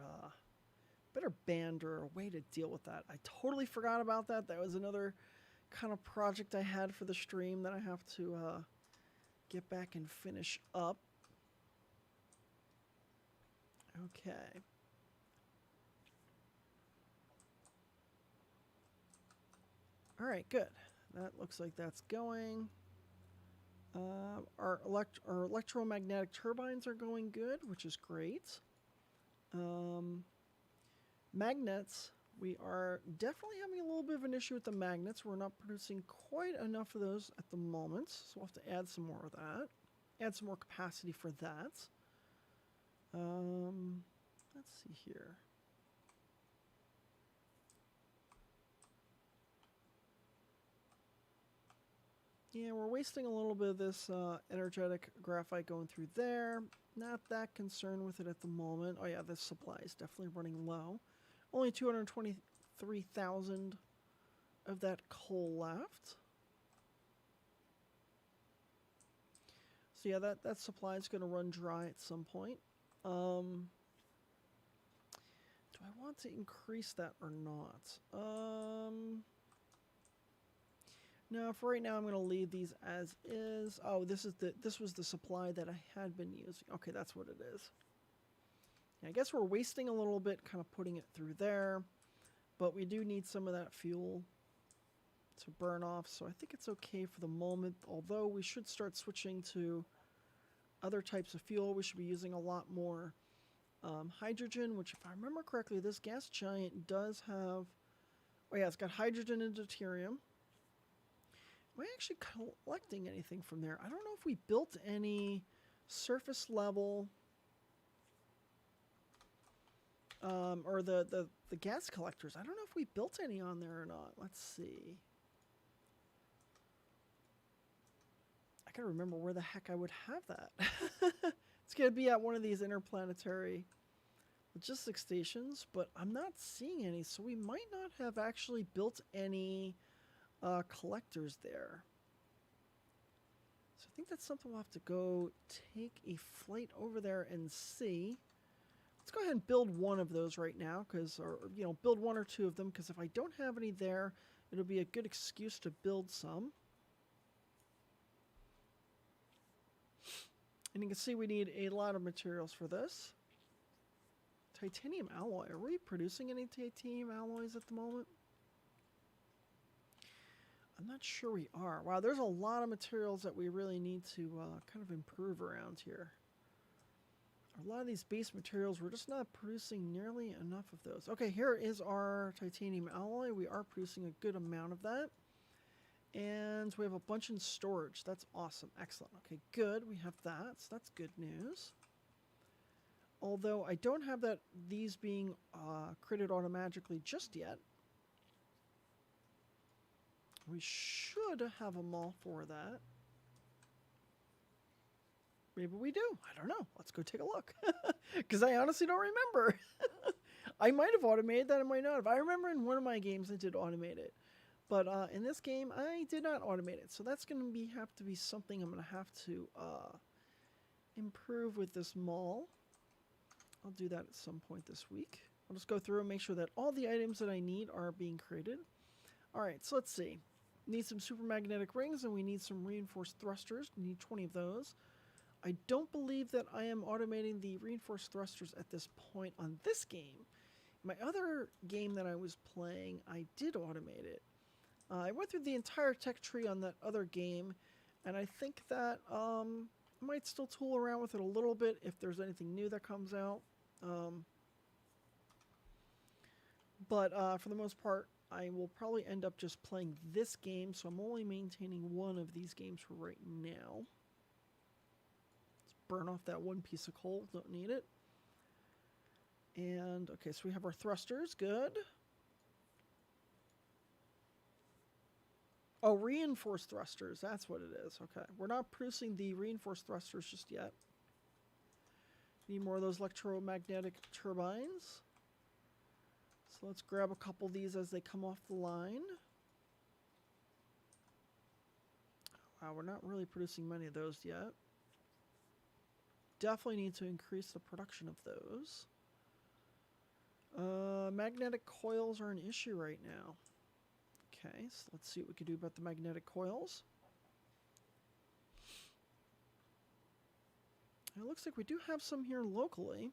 band or a way to deal with that. I totally forgot about that. That was another kind of project I had for the stream that I have to get back and finish up. Okay. All right, good. That looks like that's going. Our electromagnetic turbines are going good, which is great. Magnets, we are definitely having a little bit of an issue with the magnets. We're not producing quite enough of those at the moment, so we'll have to add some more of that. Add some more capacity for that. Let's see here. Yeah, we're wasting a little bit of this energetic graphite going through there. Not that concerned with it at the moment. Oh yeah, this supply is definitely running low. Only 223,000 of that coal left. So yeah, that supply is going to run dry at some point. Do I want to increase that or not? No, for right now I'm going to leave these as is. Oh, this was the supply that I had been using. Okay, that's what it is. I guess we're wasting a little bit kind of putting it through there, but we do need some of that fuel to burn off, so I think it's okay for the moment, although we should start switching to other types of fuel. We should be using a lot more hydrogen, which if I remember correctly, this gas giant does have, oh yeah, it's got hydrogen and deuterium. Am I actually collecting anything from there? I don't know if we built any surface level or the gas collectors. I don't know if we built any on there or not. Let's see. I gotta remember where the heck I would have that. It's gonna be at one of these interplanetary logistics stations, but I'm not seeing any, so we might not have actually built any collectors there. So I think that's something we'll have to go take a flight over there and see. Let's go ahead and build one of those right now, because, or you know, build one or two of them, because if I don't have any there, it'll be a good excuse to build some. And you can see we need a lot of materials for this. Titanium alloy. Are we producing any titanium alloys at the moment? I'm not sure we are. Wow, there's a lot of materials that we really need to kind of improve around here. A lot of these base materials, we're just not producing nearly enough of those. Okay, here is our titanium alloy. We are producing a good amount of that. And we have a bunch in storage. That's awesome. Excellent. Okay, good. We have that. So that's good news. Although I don't have that these being created automatically just yet. We should have them all for that. Maybe we do. I don't know. Let's go take a look. Because I honestly don't remember. I might have automated that. I might not have. I remember in one of my games I did automate it. But in this game, I did not automate it. So that's going to have to be something I'm going to have to improve with this mall. I'll do that at some point this week. I'll just go through and make sure that all the items that I need are being created. All right, so let's see. Need some super magnetic rings, and we need some reinforced thrusters. We need 20 of those. I don't believe that I am automating the reinforced thrusters at this point on this game. My other game that I was playing, I did automate it. I went through the entire tech tree on that other game, and I think that I might still tool around with it a little bit if there's anything new that comes out. But for the most part, I will probably end up just playing this game, so I'm only maintaining one of these games for right now. Let's burn off that one piece of coal, don't need it. And, okay, so we have our thrusters, good. Oh, reinforced thrusters, that's what it is, okay. We're not producing the reinforced thrusters just yet. Need more of those electromagnetic turbines. So let's grab a couple of these as they come off the line. Wow, we're not really producing many of those yet. Definitely need to increase the production of those. Magnetic coils are an issue right now. Okay, so let's see what we can do about the magnetic coils. It looks like we do have some here locally.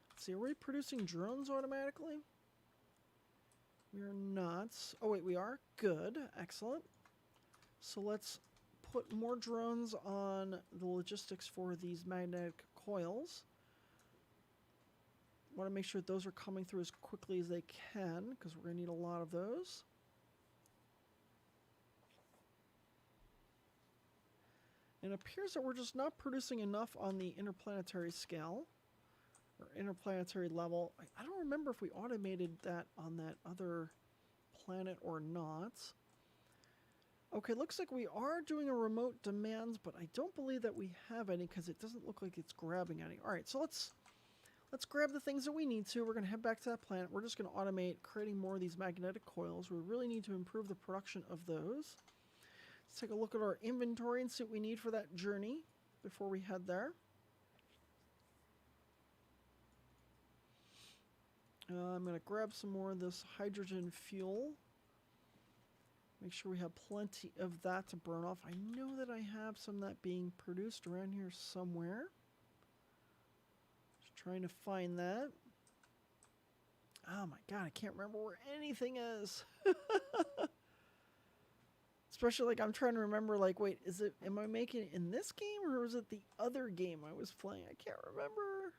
Let's see, are we producing drones automatically? We are not. Oh wait, we are? Good, excellent. So let's put more drones on the logistics for these magnetic coils. Want to make sure that those are coming through as quickly as they can, because we're going to need a lot of those. It appears that we're just not producing enough on the interplanetary scale, or interplanetary level. I don't remember if we automated that on that other planet or not. Okay, looks like we are doing a remote demands, but I don't believe that we have any because it doesn't look like it's grabbing any. All right, so let's grab the things that we need to. We're going to head back to that planet. We're just going to automate creating more of these magnetic coils. We really need to improve the production of those. Let's take a look at our inventory and see what we need for that journey before we head there. I'm going to grab some more of this hydrogen fuel. Make sure we have plenty of that to burn off. I know that I have some of that being produced around here somewhere. Just trying to find that. Oh my god, I can't remember where anything is. Especially like I'm trying to remember, like, wait, am I making it in this game or was it the other game I was playing? I can't remember.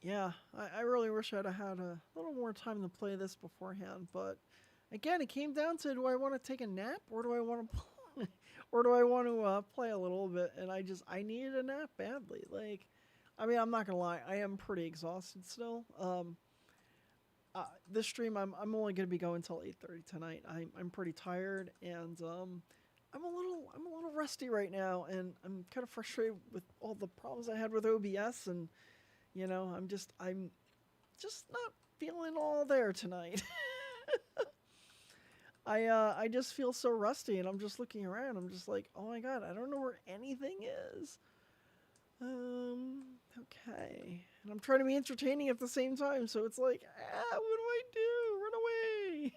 Yeah, I really wish I'd have had a little more time to play this beforehand, but again, it came down to, do I want to take a nap or do I want to play, or do I want to play a little bit? And I needed a nap badly. Like, I mean, I'm not gonna lie, I am pretty exhausted still. This stream, I'm only gonna be going till 8:30 tonight. I'm pretty tired, and I'm a little rusty right now, and I'm kind of frustrated with all the problems I had with OBS, and you know, I'm just not feeling all there tonight. I just feel so rusty, and I'm just looking around. I'm just like, oh my god, I don't know where anything is. Okay. And I'm trying to be entertaining at the same time, so it's like, what do I do? Run away!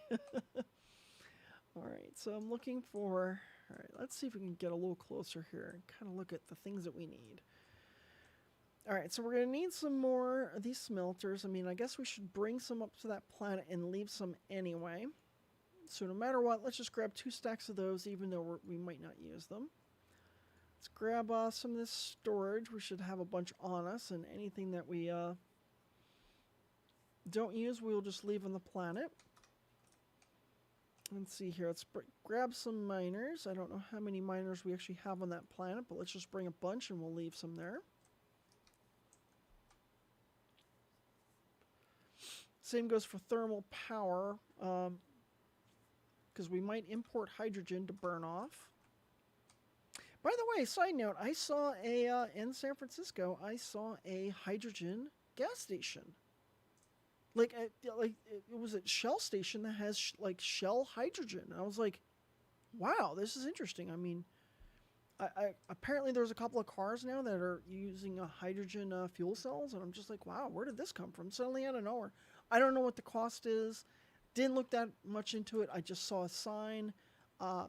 Alright, so I'm looking for... Alright, let's see if we can get a little closer here and kind of look at the things that we need. Alright, so we're going to need some more of these smelters. I mean, I guess we should bring some up to that planet and leave some anyway. So no matter what, let's just grab 2 stacks of those, even though we might not use them. Let's grab some of this storage. We should have a bunch on us, and anything that we don't use, we'll just leave on the planet. Let's see here. Let's grab some miners. I don't know how many miners we actually have on that planet, but let's just bring a bunch and we'll leave some there. Same goes for thermal power, because we might import hydrogen to burn off. By the way, side note, I saw in San Francisco, I saw a hydrogen gas station. It was at Shell Station that has like Shell hydrogen. And I was like, wow, this is interesting. I mean, I apparently there's a couple of cars now that are using hydrogen fuel cells, and I'm just like, wow, where did this come from? Suddenly out of nowhere. I don't know what the cost is. Didn't look that much into it. I just saw a sign. I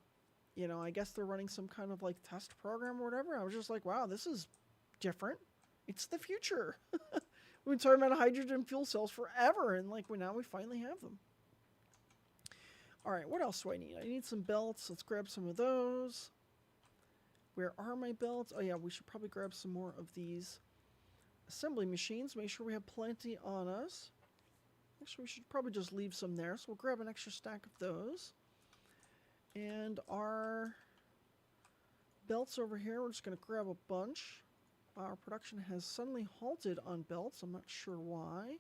guess they're running some kind of like test program or whatever. I was just like, wow, this is different. It's the future. We've been talking about hydrogen fuel cells forever, and now we finally have them. All right, what else do I need? I need some belts. Let's grab some of those. Where are my belts? Oh yeah, we should probably grab some more of these assembly machines. Make sure we have plenty on us. Actually, we should probably just leave some there. So we'll grab an extra stack of those. And our belts over here, we're just going to grab a bunch. Our production has suddenly halted on belts. I'm not sure why.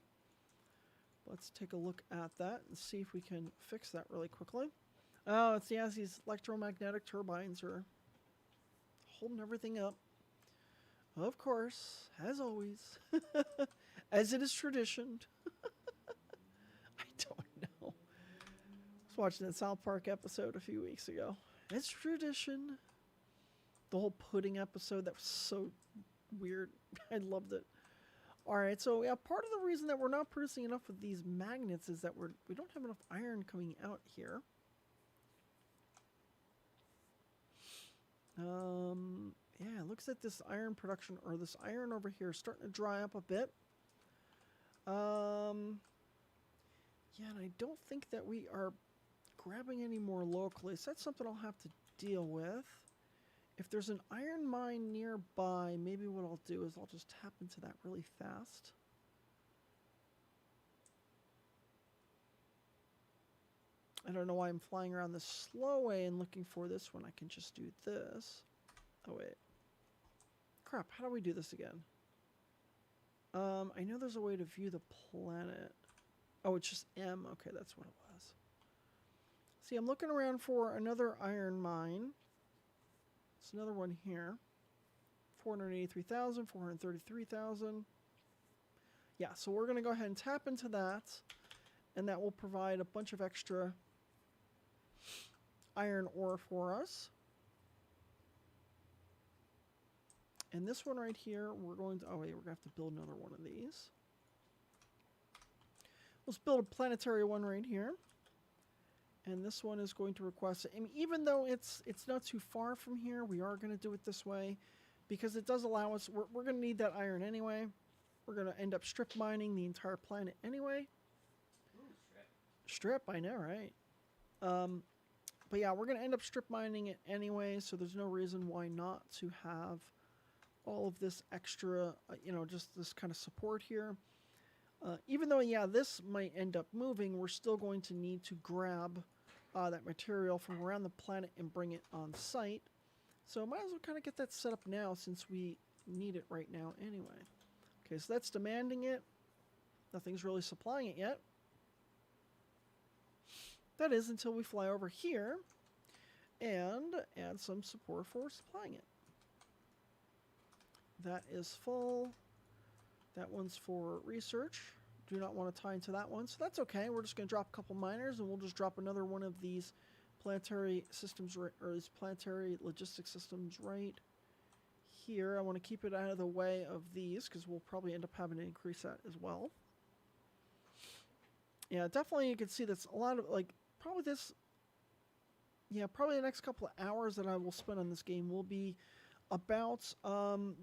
Let's take a look at that and see if we can fix that really quickly. Oh, it's these electromagnetic turbines are holding everything up. Of course, as always, as it is tradition. I don't know. I was watching that South Park episode a few weeks ago. It's tradition. The whole pudding episode, that was so weird. I loved it. All right, so yeah, part of the reason that we're not producing enough of these magnets is that we don't have enough iron coming out here. Yeah, it looks like this iron production, or this iron over here, is starting to dry up a bit. Yeah, and I don't think that we are grabbing any more locally, so that's something I'll have to deal with. If there's an iron mine nearby, maybe what I'll do is I'll just tap into that really fast. I don't know why I'm flying around this slow way and looking for this when I can just do this. Oh, wait. Crap, how do we do this again? I know there's a way to view the planet. Oh, it's just M. Okay, that's what it was. See, I'm looking around for another iron mine. It's another one here. 483,000, 433,000. Yeah, so we're going to go ahead and tap into that, and that will provide a bunch of extra iron ore for us. And this one right here, we're going to, oh wait, we're going to have to build another one of these. Let's build a planetary one right here. And this one is going to request, I mean, even though it's not too far from here, we are going to do it this way because it does allow us, we're going to need that iron anyway. We're going to end up strip mining the entire planet anyway. Ooh, Strip, I know, right? But yeah, we're going to end up strip mining it anyway, so there's no reason why not to have all of this extra, just this kind of support here. Even though, yeah, this might end up moving, we're still going to need to grab that material from around the planet and bring it on site. So might as well kind of get that set up now since we need it right now anyway. Okay, so that's demanding it. Nothing's really supplying it yet. That is until we fly over here and add some support for supplying it. That is full. That one's for research. Do not want to tie into that one, so that's okay. We're just going to drop a couple miners, and we'll just drop another one of these planetary systems, or these planetary logistics systems right here. I want to keep it out of the way of these, because we'll probably end up having to increase that as well. Yeah, definitely you can see that's a lot of, probably this, yeah, probably the next couple of hours that I will spend on this game will be about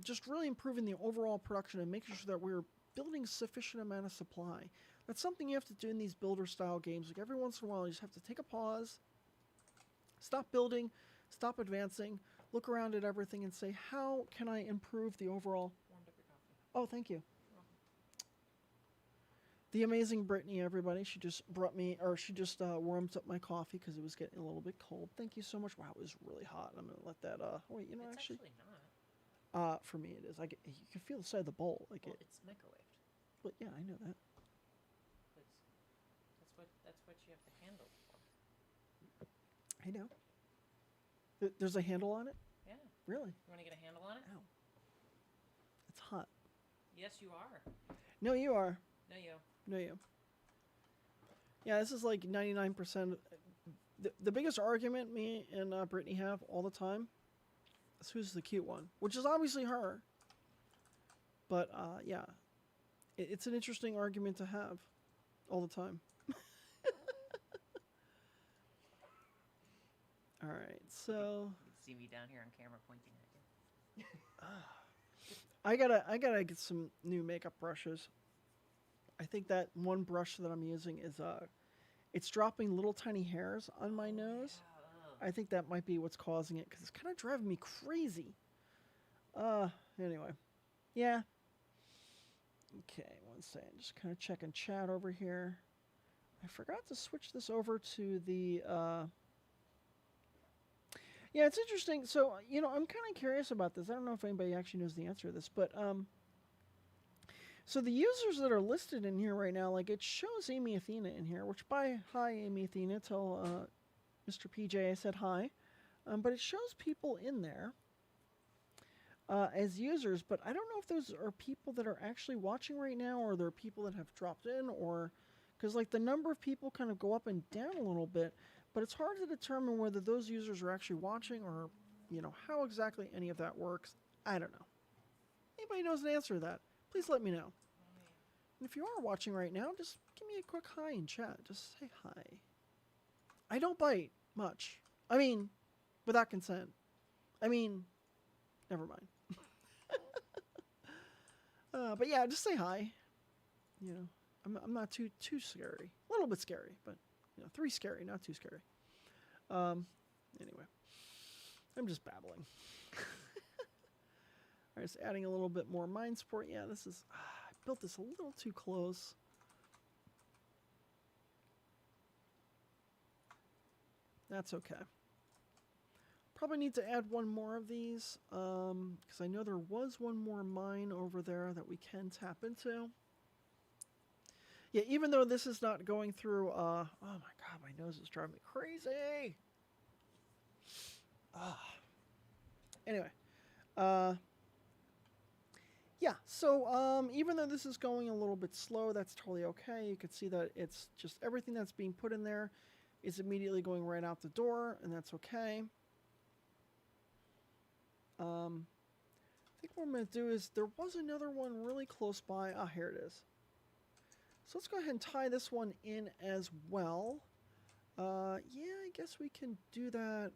just really improving the overall production and making sure that we're building sufficient amount of supply. That's something you have to do in these builder style games. Like every once in a while you just have to take a pause, stop building, stop advancing, look around at everything and say, how can I improve the overall... Warmed up your coffee. Oh, thank you. You're welcome. The amazing Brittany, everybody. She just brought me, or she just warmed up my coffee because it was getting a little bit cold. Thank you so much. Wow, it was really hot. I'm going to let that, wait, It's actually not. for me it is. You can feel the side of the bowl. Well, it's microwaved. But yeah, I know that. That's what you have the handle for. I know. There's a handle on it? Yeah. Really? You want to get a handle on it? Ow. It's hot. Yes, you are. No, you are. No, you. No, you. Yeah, this is like 99%. The biggest argument me and Brittany have all the time is who's the cute one, which is obviously her. But yeah, it's an interesting argument to have all the time. All right, so You see me down here on camera pointing at you. I gotta get some new makeup brushes. I think that one brush that I'm using is it's dropping little tiny hairs on my nose. Yeah, I think that might be what's causing it because it's kind of driving me crazy. Anyway, yeah. Okay, one second. Just kind of checking chat over here. I forgot to switch this over to the. Yeah, it's interesting. So I'm kind of curious about this. I don't know if anybody actually knows the answer to this, but so the users that are listed in here right now, like it shows Amy Athena in here, which hi Amy Athena, tell Mr. PJ I said hi. But it shows people in there as users, but I don't know if those are people that are actually watching right now, or they're people that have dropped in, or because like the number of people kind of go up and down a little bit, but it's hard to determine whether those users are actually watching or how exactly any of that works. I don't know. Anybody knows the answer to that? Please let me know. And if you are watching right now, just give me a quick hi in chat. Just say hi. I don't bite much. I mean, without consent. I mean, never mind. But yeah, just say hi. I'm not too scary. A little bit scary, but 3 scary, not too scary. Anyway, I'm just babbling. All right, just adding a little bit more mind support. Yeah, this is I built this a little too close. That's okay. Probably need to add one more of these because I know there was one more mine over there that we can tap into. Yeah, even though this is not going through. Oh my god, my nose is driving me crazy. Anyway, yeah. So even though this is going a little bit slow, that's totally okay. You can see that it's just everything that's being put in there is immediately going right out the door, and that's okay. I think what I'm going to do is there was another one really close by. Ah, here it is. So let's go ahead and tie this one in as well. Yeah, I guess we can do that.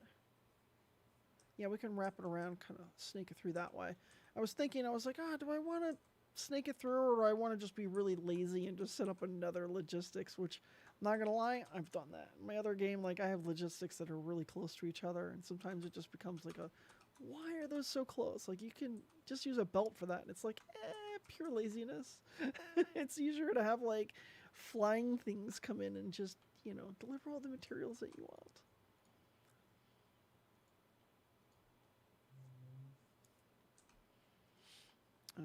Yeah, we can wrap it around, kind of snake it through that way. I was thinking, I was like, do I want to snake it through, or do I want to just be really lazy and just set up another logistics, which, I'm not going to lie, I've done that. In my other game, like, I have logistics that are really close to each other, and sometimes it just becomes like why are those so close? Like, you can just use a belt for that, and it's like, pure laziness. It's easier to have, like, flying things come in and just, deliver all the materials that you want.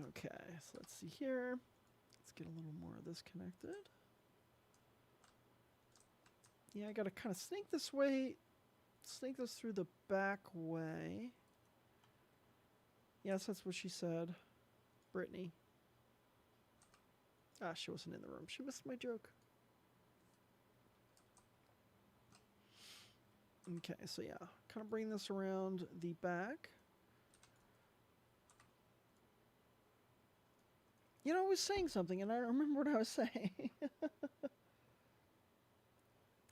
Okay, so let's see here. Let's get a little more of this connected. Yeah, I gotta kind of snake this way, snake this through the back way. Yes, that's what she said. Brittany. Ah, she wasn't in the room. She missed my joke. Okay, so yeah, kind of bring this around the back. I was saying something, and I don't remember what I was saying.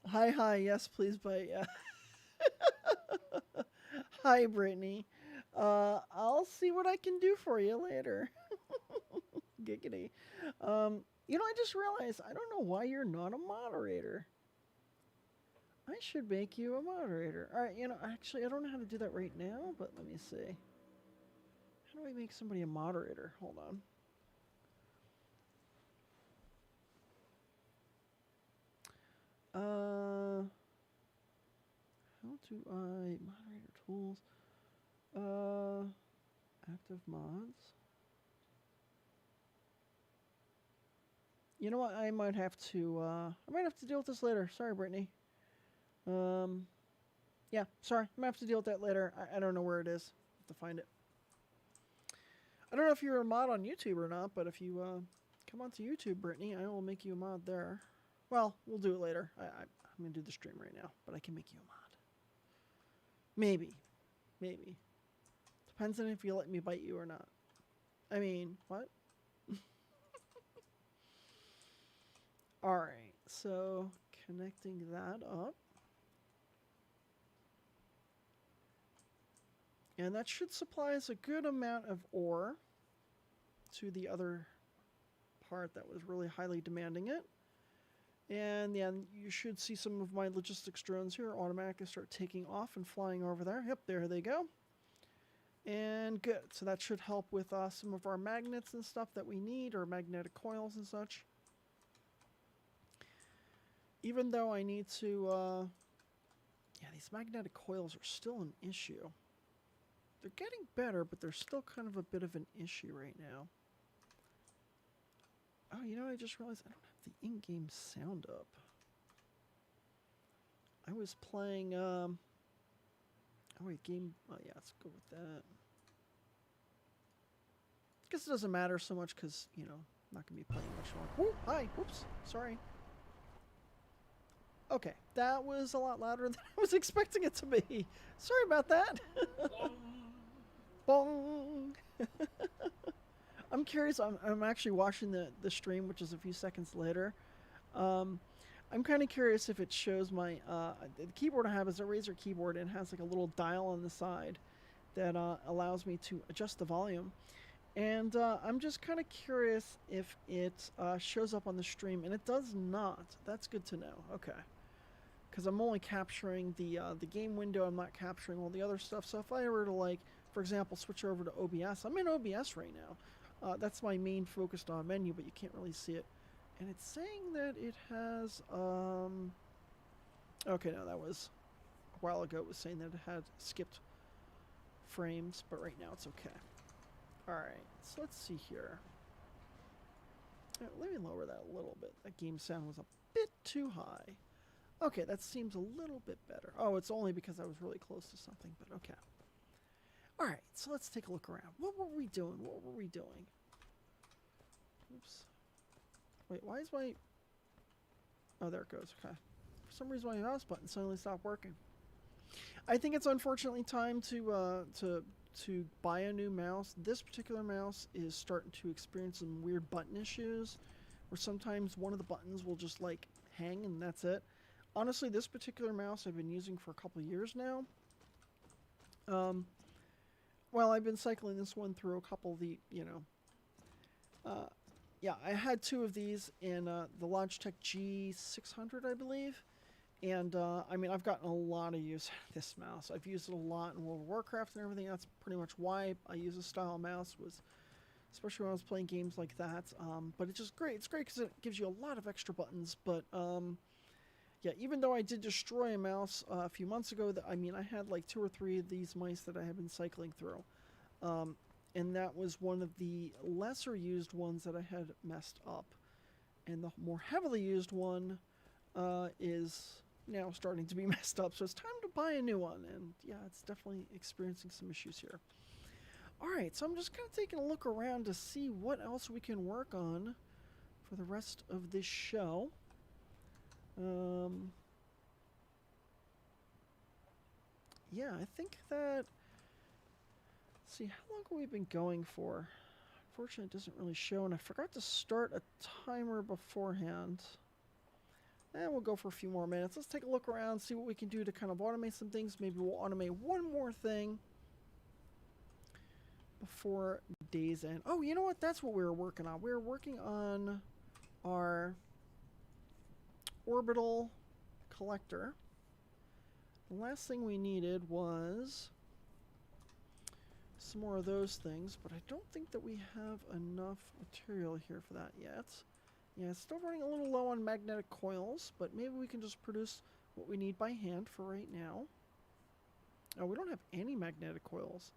Hi, yes, please bite, yeah. Hi, Brittany. I'll see what I can do for you later. Giggity. I just realized I don't know why you're not a moderator. I should make you a moderator. All right, actually, I don't know how to do that right now, but let me see. How do I make somebody a moderator? Hold on. How do I moderator tools? Active mods. You know what? I might have to deal with this later. Sorry, Brittany. Yeah, sorry. I might have to deal with that later. I don't know where it is. I have to find it. I don't know if you're a mod on YouTube or not, but if you come onto YouTube, Brittany, I will make you a mod there. Well, we'll do it later. I'm going to do the stream right now, but I can make you a mod. Maybe. Maybe. Depends on if you let me bite you or not. I mean, what? Alright, so connecting that up. And that should supply us a good amount of ore to the other part that was really highly demanding it. And then you should see some of my logistics drones here automatically start taking off and flying over there. Yep, there they go. And good. So that should help with some of our magnets and stuff that we need, or magnetic coils and such. Even though I need to... yeah, these magnetic coils are still an issue. They're getting better, but they're still kind of a bit of an issue right now. Oh, you know, I just realized I don't have the in-game sound up. I was playing, oh wait, game, oh yeah, let's go with that. I guess it doesn't matter so much because, you know, I'm not going to be playing much longer. Ooh, hi, whoops, sorry. Okay, that was a lot louder than I was expecting it to be. Sorry about that. Bong! I'm curious. I'm actually watching the stream, which is a few seconds later. I'm kind of curious if it shows my the keyboard I have is a Razer keyboard and it has like a little dial on the side that allows me to adjust the volume. And I'm just kind of curious if it shows up on the stream, and it does not. That's good to know. Okay, because I'm only capturing the game window. I'm not capturing all the other stuff. So if I were to, like, for example, switch over to OBS, I'm in OBS right now. That's my main focused on menu, but you can't really see it. And it's saying that it has, okay, no, that was a while ago. It was saying that it had skipped frames, but right now it's okay. Alright, so let's see here. Let me lower that a little bit. That game sound was a bit too high. Okay, that seems a little bit better. Oh, it's only because I was really close to something, but okay. Alright, so let's take a look around. What were we doing? What were we doing? Oops. Wait, why is my... Oh, there it goes. Okay. For some reason, my mouse button suddenly stopped working. I think it's unfortunately time to buy a new mouse. This particular mouse is starting to experience some weird button issues, where sometimes one of the buttons will just, like, hang and that's it. Honestly, this particular mouse I've been using for a couple years now. Well, I've been cycling this one through a couple of the, you know... yeah, I had two of these in the Logitech G600, I believe. And, I mean, I've gotten a lot of use out of this mouse. I've used it a lot in World of Warcraft and everything. That's pretty much why I use this style of mouse, was especially when I was playing games like that. But it's just great. It's great because it gives you a lot of extra buttons. But, yeah, even though I did destroy a mouse a few months ago, I mean, I had like 2 or 3 of these mice that I had been cycling through. And that was one of the lesser used ones that I had messed up. And the more heavily used one is now starting to be messed up. So it's time to buy a new one. And yeah, it's definitely experiencing some issues here. Alright, so I'm just kind of taking a look around to see what else we can work on for the rest of this show. Yeah, I think that... Let's see, how long have we been going for? Unfortunately, it doesn't really show, and I forgot to start a timer beforehand. And we'll go for a few more minutes. Let's take a look around, see what we can do to kind of automate some things. Maybe we'll automate one more thing before day's end. Oh, you know what? That's what we were working on. We were working on our orbital collector. The last thing we needed was some more of those things, but I don't think that we have enough material here for that yet. Yeah, it's still running a little low on magnetic coils, but maybe we can just produce what we need by hand for right now. Oh, we don't have any magnetic coils.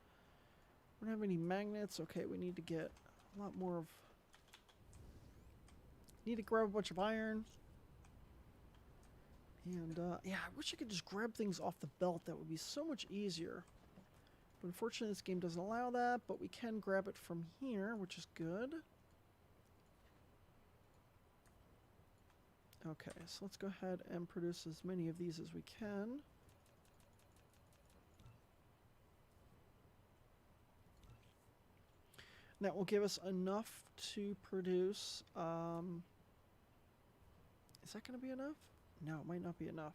We don't have any magnets. Okay, we need to get a lot more of... Need to grab a bunch of iron. And, yeah, I wish I could just grab things off the belt. That would be so much easier. But unfortunately, this game doesn't allow that, but we can grab it from here, which is good. Okay, so let's go ahead and produce as many of these as we can. And that will give us enough to produce. Is that going to be enough? No, it might not be enough.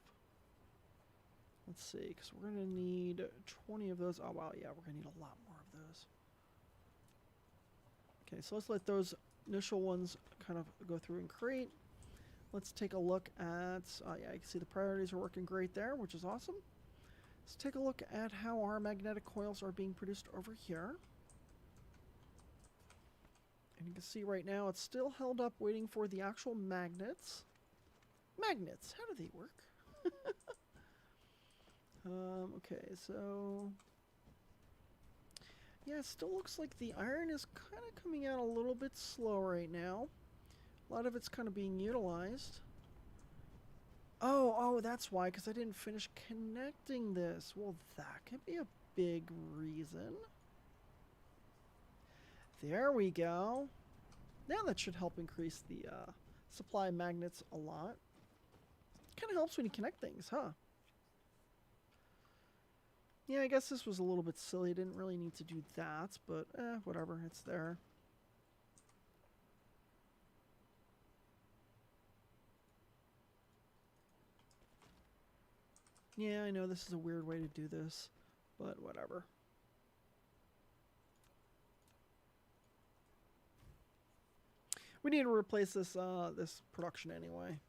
Let's see, because we're going to need 20 of those. Oh, wow, yeah, we're going to need a lot more of those. Okay, so let's let those initial ones kind of go through and create. Let's take a look at, yeah, you can see the priorities are working great there, which is awesome. Let's take a look at how our magnetic coils are being produced over here. And you can see right now it's still held up waiting for the actual magnets. Magnets, how do they work? Okay, so yeah, it still looks like the iron is kind of coming out a little bit slow right now. A lot of it's kind of being utilized. Oh, that's why, because I didn't finish connecting this. Well, that could be a big reason. There we go. Now that should help increase the supply of magnets a lot. Kind of helps when you connect things, huh? Yeah, I guess this was a little bit silly. Didn't really need to do that, but whatever, it's there. Yeah, I know this is a weird way to do this, but whatever. We need to replace this this production anyway.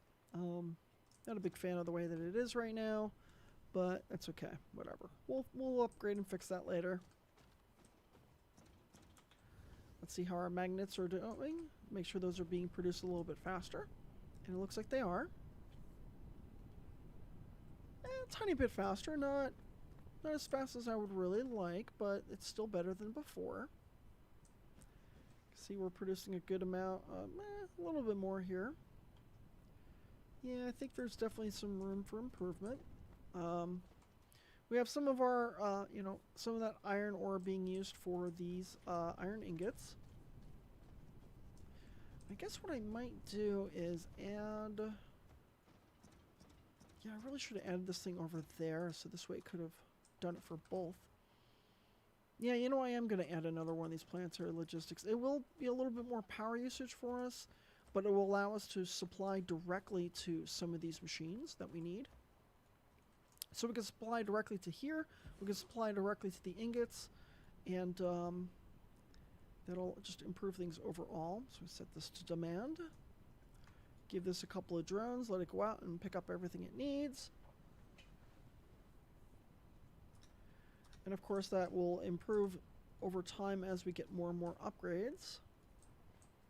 Not a big fan of the way that it is right now, but that's okay. Whatever. We'll upgrade and fix that later. Let's see how our magnets are doing. Make sure those are being produced a little bit faster, and it looks like they are. A tiny bit faster, not as fast as I would really like, but it's still better than before. See, we're producing a good amount, a little bit more here. Yeah, I think there's definitely some room for improvement. We have some of our, some of that iron ore being used for these iron ingots. I guess what I might do is add... Yeah, I really should have added this thing over there, so this way it could have done it for both. Yeah, you know, I am going to add another one of these planetary logistics. It will be a little bit more power usage for us, but it will allow us to supply directly to some of these machines that we need. So we can supply directly to here, we can supply directly to the ingots, and that'll just improve things overall. So we set this to demand. Give this a couple of drones, let it go out and pick up everything it needs. And of course that will improve over time as we get more and more upgrades.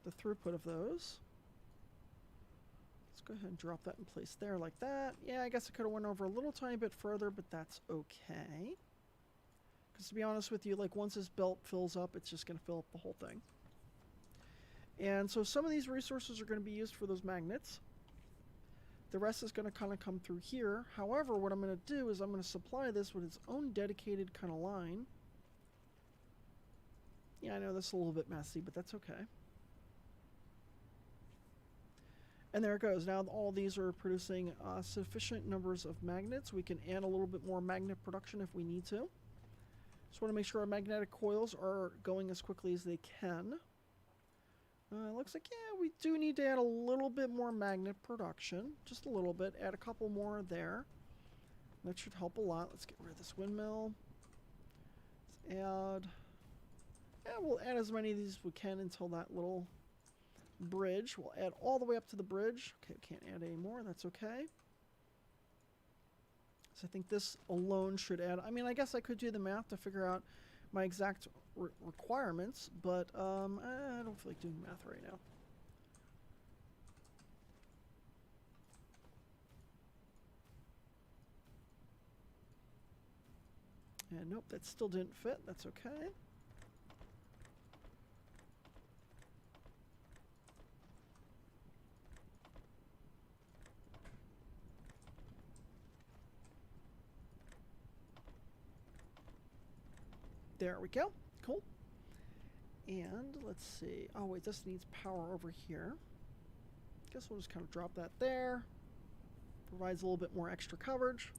The throughput of those. Let's go ahead and drop that in place there like that. Yeah, I guess I could have went over a little tiny bit further, but that's okay. Because to be honest with you, like once this belt fills up, it's just going to fill up the whole thing. And so some of these resources are going to be used for those magnets. The rest is going to kind of come through here. However, what I'm going to do is I'm going to supply this with its own dedicated kind of line. Yeah, I know this is a little bit messy, but that's okay. And there it goes. Now all these are producing sufficient numbers of magnets. We can add a little bit more magnet production if we need to. Just want to make sure our magnetic coils are going as quickly as they can. Looks like, yeah, we do need to add a little bit more magnet production. Just a little bit. Add a couple more there. That should help a lot. Let's get rid of this windmill. Let's add... Yeah, we'll add as many of these as we can until that little bridge. We'll add all the way up to the bridge. Okay, we can't add any more. That's okay. So I think this alone should add... I mean, I guess I could do the math to figure out my exact requirements, but I don't feel like doing math right now. And nope, that still didn't fit. That's okay. There we go. Cool. And let's see. Oh, wait, this needs power over here. Guess we'll just kind of drop that there. Provides a little bit more extra coverage.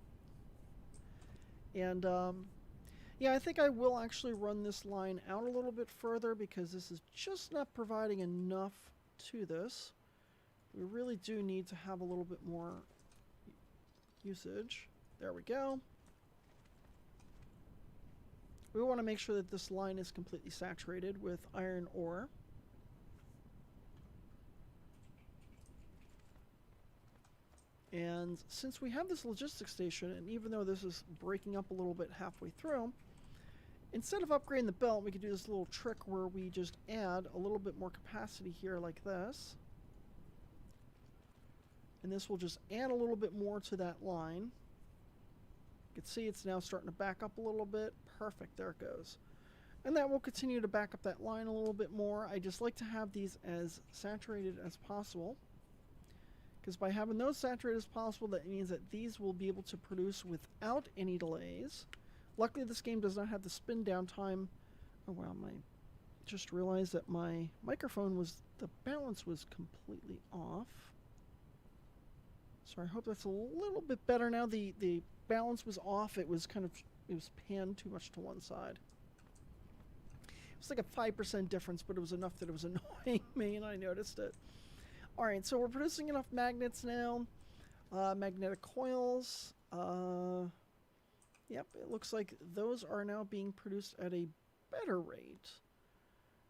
And yeah, I think I will actually run this line out a little bit further because this is just not providing enough to this. We really do need to have a little bit more usage. There we go. We want to make sure that this line is completely saturated with iron ore. And since we have this logistics station, and even though this is breaking up a little bit halfway through, instead of upgrading the belt, we could do this little trick where we just add a little bit more capacity here like this. And this will just add a little bit more to that line. You can see it's now starting to back up a little bit. Perfect, there it goes. And that will continue to back up that line a little bit more. I just like to have these as saturated as possible, because by having those saturated as possible, that means that these will be able to produce without any delays. Luckily, this game does not have the spin down time. Oh wow, just realized that my microphone the balance was completely off. So I hope that's a little bit better now. The balance was off. It was panned too much to one side. It was like a 5% difference, but it was enough that it was annoying me, and I noticed it. All right, so we're producing enough magnets now. Magnetic coils. Yep, it looks like those are now being produced at a better rate.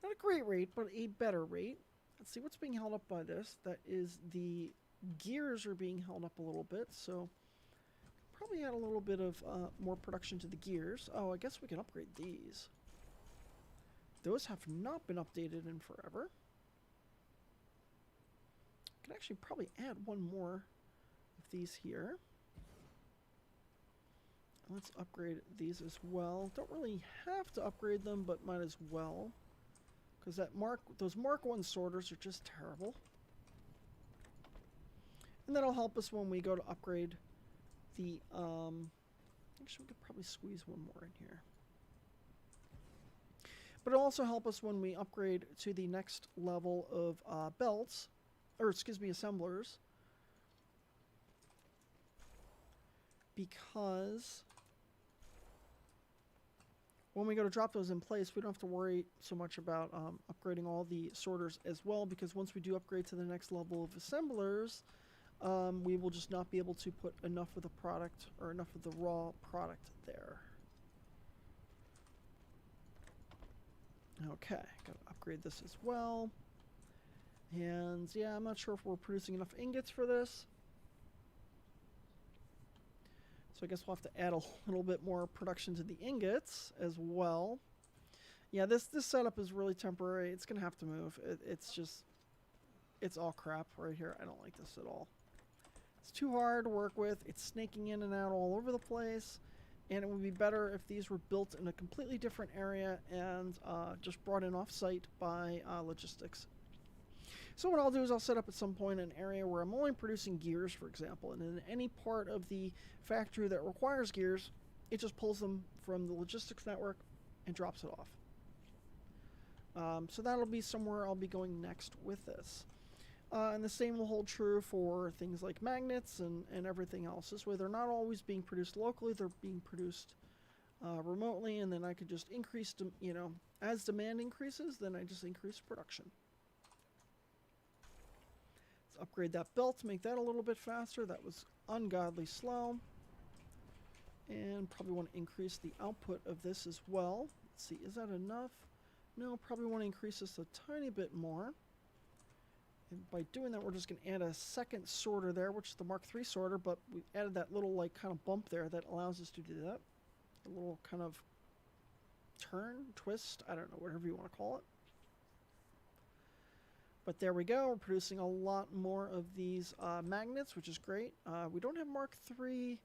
Not a great rate, but a better rate. Let's see what's being held up by this. That is the gears are being held up a little bit, so probably add a little bit of more production to the gears. Oh, I guess we can upgrade these. Those have not been updated in forever. Could actually probably add one more of these here. Let's upgrade these as well. Don't really have to upgrade them, but might as well, because those Mark 1 sorters are just terrible. And that'll help us when we go to upgrade the actually we could probably squeeze one more in here. But it'll also help us when we upgrade to the next level of belts, or excuse me, assemblers, because when we go to drop those in place, we don't have to worry so much about upgrading all the sorters as well, because once we do upgrade to the next level of assemblers, we will just not be able to put enough of the product or enough of the raw product there. Okay, gotta upgrade this as well. And yeah, I'm not sure if we're producing enough ingots for this. So I guess we'll have to add a little bit more production to the ingots as well. Yeah, this setup is really temporary. It's gonna have to move. It's all crap right here. I don't like this at all. It's too hard to work with. It's snaking in and out all over the place. And it would be better if these were built in a completely different area and just brought in off-site by logistics. So what I'll do is I'll set up at some point an area where I'm only producing gears, for example, and in any part of the factory that requires gears, it just pulls them from the logistics network and drops it off. So that'll be somewhere I'll be going next with this. And the same will hold true for things like magnets and everything else. This way they're not always being produced locally, they're being produced remotely, and then I could just increase, as demand increases, then I just increase production. Let's upgrade that belt to make that a little bit faster. That was ungodly slow. And probably want to increase the output of this as well. Let's see, is that enough? No, probably want to increase this a tiny bit more. And by doing that, we're just going to add a second sorter there, which is the Mark III sorter, but we added that little kind of bump there that allows us to do that. A little kind of turn, twist, I don't know, whatever you want to call it. But there we go. We're producing a lot more of these magnets, which is great. We don't have Mark III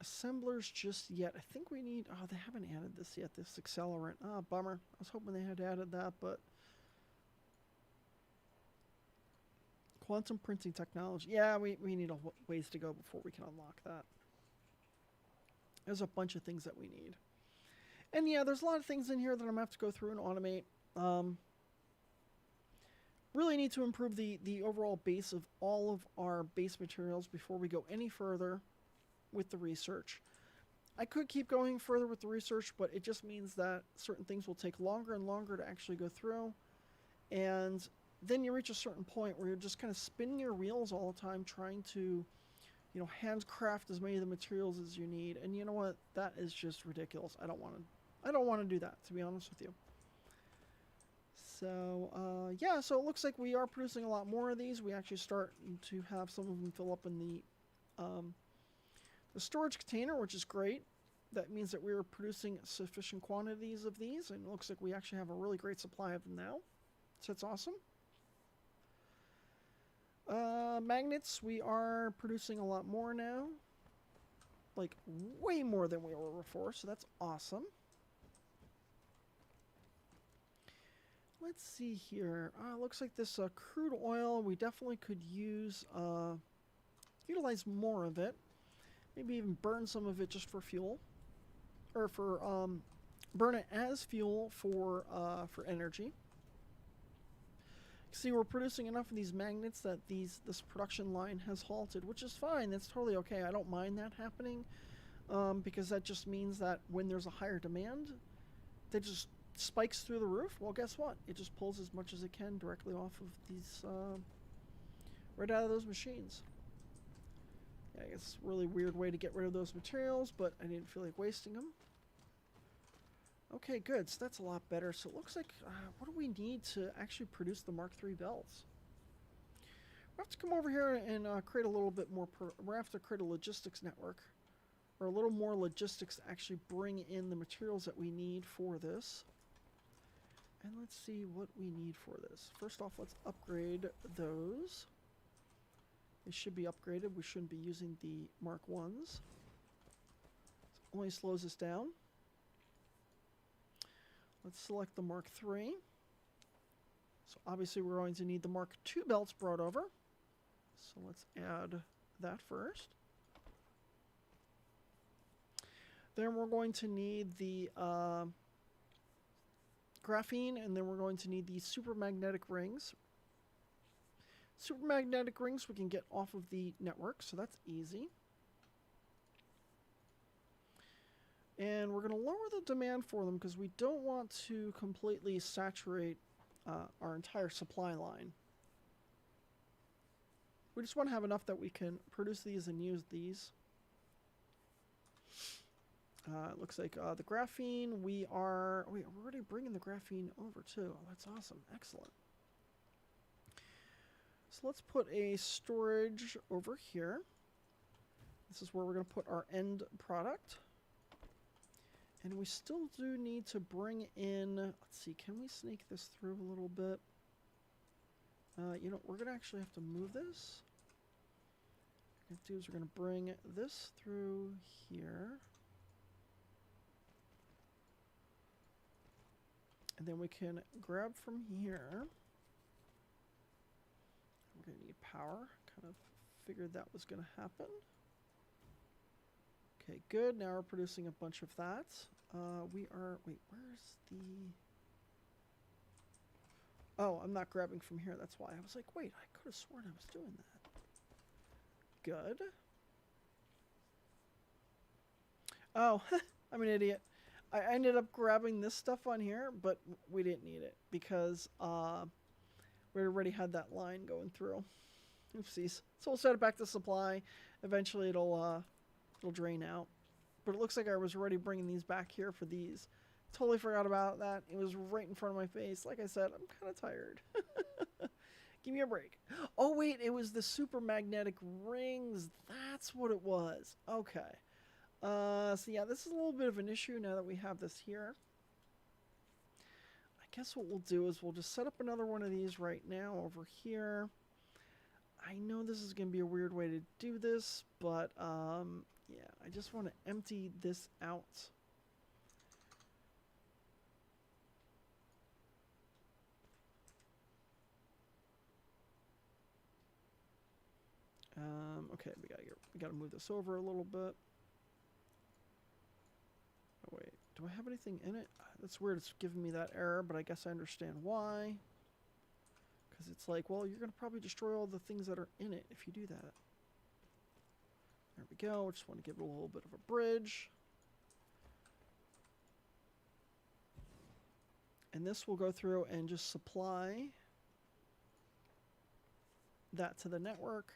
assemblers just yet. I think we need... Oh, they haven't added this yet, this accelerant. Ah, bummer. I was hoping they had added that, but... Quantum printing technology. Yeah, we need a ways to go before we can unlock that. There's a bunch of things that we need. And yeah, there's a lot of things in here that I'm going to have to go through and automate. really need to improve the overall base of all of our base materials before we go any further with the research. I could keep going further with the research, but it just means that certain things will take longer and longer to actually go through. And then you reach a certain point where you're just kind of spinning your wheels all the time trying to, handcraft as many of the materials as you need. And you know what? That is just ridiculous. I don't want to do that, to be honest with you. So, yeah, so it looks like we are producing a lot more of these. We actually start to have some of them fill up in the storage container, which is great. That means that we're producing sufficient quantities of these, and it looks like we actually have a really great supply of them now. So that's awesome. Magnets, we are producing a lot more now. Like, way more than we were before, so that's awesome. Let's see here. Looks like this crude oil, we definitely could utilize more of it. Maybe even burn some of it just for fuel. Or for, burn it as fuel for energy. See, we're producing enough of these magnets that this production line has halted, which is fine. That's totally okay. I don't mind that happening, because that just means that when there's a higher demand, that just spikes through the roof. Well, guess what? It just pulls as much as it can directly off of these, right out of those machines. Yeah, I guess a really weird way to get rid of those materials, but I didn't feel like wasting them. Okay, good. So that's a lot better. So it looks like, what do we need to actually produce the Mark III belts? We have to come over here and create a little bit more. We have to create a logistics network, or a little more logistics to actually bring in the materials that we need for this. And let's see what we need for this. First off, let's upgrade those. They should be upgraded. We shouldn't be using the Mark 1s. It only slows us down. Let's select the Mark III. So obviously we're going to need the Mark II belts brought over. So let's add that first. Then we're going to need the graphene, and then we're going to need the supermagnetic rings. Supermagnetic rings we can get off of the network, so that's easy. And we're going to lower the demand for them because we don't want to completely saturate our entire supply line. We just want to have enough that we can produce these and use these. It looks like the graphene, we're already bringing the graphene over too. Oh, that's awesome. Excellent. So let's put a storage over here. This is where we're going to put our end product. And we still do need to bring in, let's see, can we snake this through a little bit? We're going to actually have to move this. What we're going to do is we're going to bring this through here. And then we can grab from here. We're going to need power. Kind of figured that was going to happen. Okay, good. Now we're producing a bunch of that. Wait, where's the... Oh, I'm not grabbing from here. That's why. I was like, wait, I could have sworn I was doing that. Good. Oh, I'm an idiot. I ended up grabbing this stuff on here, but we didn't need it because we already had that line going through. Oopsies. So we'll set it back to supply. Eventually it'll drain out. But it looks like I was already bringing these back here for these. Totally forgot about that. It was right in front of my face. Like I said, I'm kind of tired. Give me a break. Oh, wait, it was the super magnetic rings. That's what it was. Okay. So yeah, this is a little bit of an issue now that we have this here. I guess what we'll do is we'll just set up another one of these right now over here. I know this is going to be a weird way to do this, but yeah, I just want to empty this out. Okay, we gotta move this over a little bit. Oh, wait, do I have anything in it? That's weird, it's giving me that error, but I guess I understand why. Because it's like, well, you're going to probably destroy all the things that are in it if you do that. There we go. Just want to give it a little bit of a bridge. And this will go through and just supply that to the network.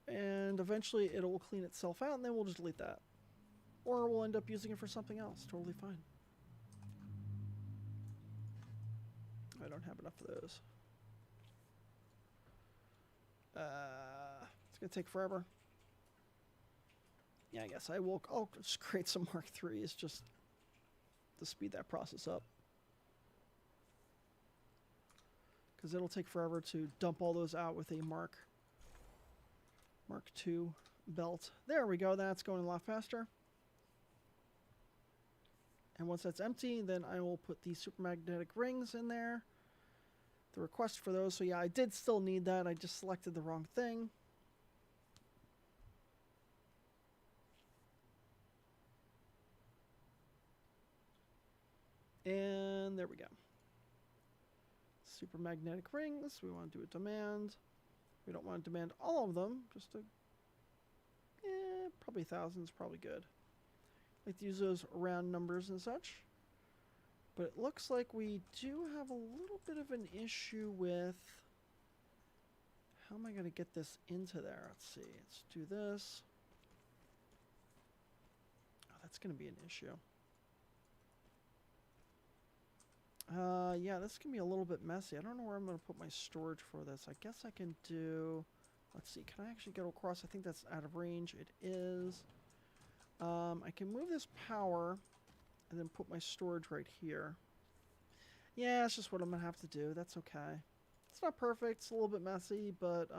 And eventually it will clean itself out, and then we'll just delete that. Or we'll end up using it for something else. Totally fine. I don't have enough of those. It's going to take forever. Yeah, I guess I'll just create some Mark IIIs just to speed that process up. Because it'll take forever to dump all those out with a Mark II belt. There we go. That's going a lot faster. And once that's empty, then I will put the supermagnetic rings in there. The request for those. So yeah, I did still need that. I just selected the wrong thing. And there we go. Supermagnetic rings. We want to do a demand. We don't want to demand all of them. Just a, probably thousands, probably good. Like to use those round numbers and such. But it looks like we do have a little bit of an issue with how am I going to get this into there? Let's see. Let's do this. Oh, that's going to be an issue. Yeah, this can be a little bit messy. I don't know where I'm going to put my storage for this. I guess I can do, let's see, can I actually get across? I think that's out of range. It is. I can move this power and then put my storage right here. Yeah, that's just what I'm going to have to do. That's okay. It's not perfect. It's a little bit messy, but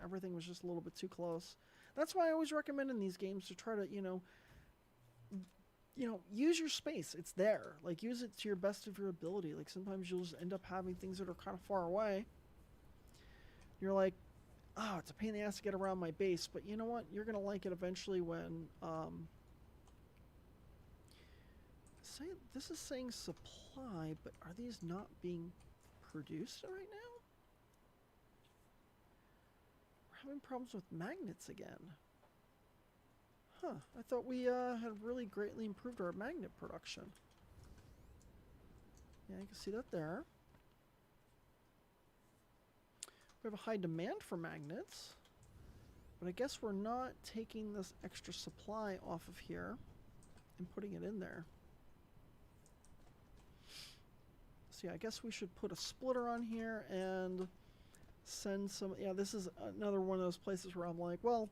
everything was just a little bit too close. That's why I always recommend in these games to try to, you know, use your space. It's there. Like, use it to your best of your ability. Like, sometimes you'll just end up having things that are kind of far away. You're like, oh, it's a pain in the ass to get around my base, but you know what? You're going to like it eventually when, this is saying supply, but are these not being produced right now? We're having problems with magnets again. Huh, I thought we had really greatly improved our magnet production. Yeah, you can see that there. We have a high demand for magnets, but I guess we're not taking this extra supply off of here and putting it in there. So yeah, I guess we should put a splitter on here and send some, yeah, this is another one of those places where I'm like, well,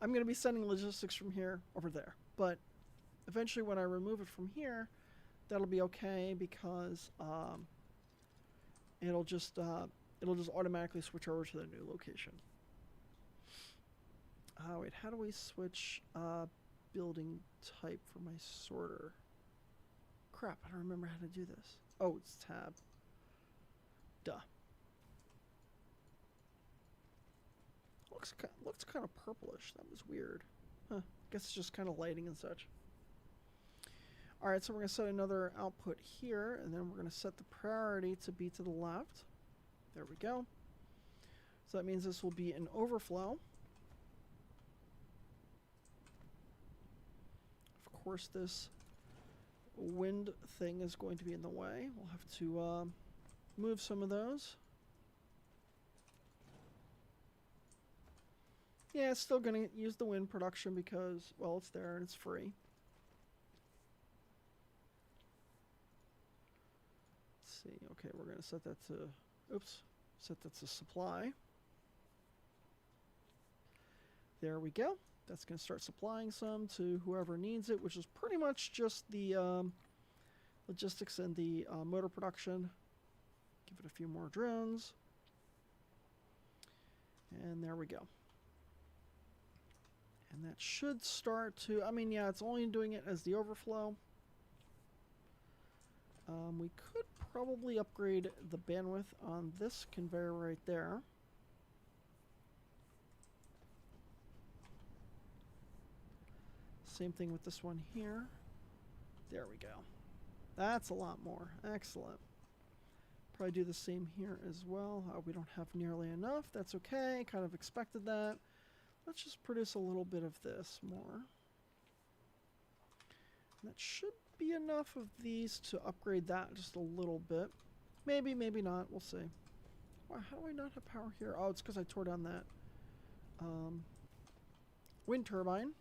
I'm going to be sending logistics from here over there. But eventually when I remove it from here, that'll be okay because it'll just automatically switch over to the new location. Wait, how do we switch building type for my sorter? Crap, I don't remember how to do this. Oh, it's tab. Duh. Looks kind of purplish. That was weird. Huh. Guess it's just kind of lighting and such. Alright, so we're going to set another output here, and then we're going to set the priority to be to the left. There we go. So that means this will be an overflow. Of course, this wind thing is going to be in the way. We'll have to move some of those. Yeah, it's still going to use the wind production because, well, it's there and it's free. Let's see. Okay, we're going to set that to, set that to supply. There we go. That's going to start supplying some to whoever needs it, which is pretty much just the logistics and the motor production. Give it a few more drones. And there we go. And that should start to, I mean, yeah, it's only doing it as the overflow. We could probably upgrade the bandwidth on this conveyor right there. Same thing with this one here. There we go. That's a lot more. Excellent. probably do the same here as well. We don't have nearly enough. That's okay. Kind of expected that. Let's just produce a little bit of this more. That should be enough of these to upgrade that just a little bit. Maybe, maybe not. We'll see. Wow, how do I not have power here? Oh, it's because I tore down that wind turbine.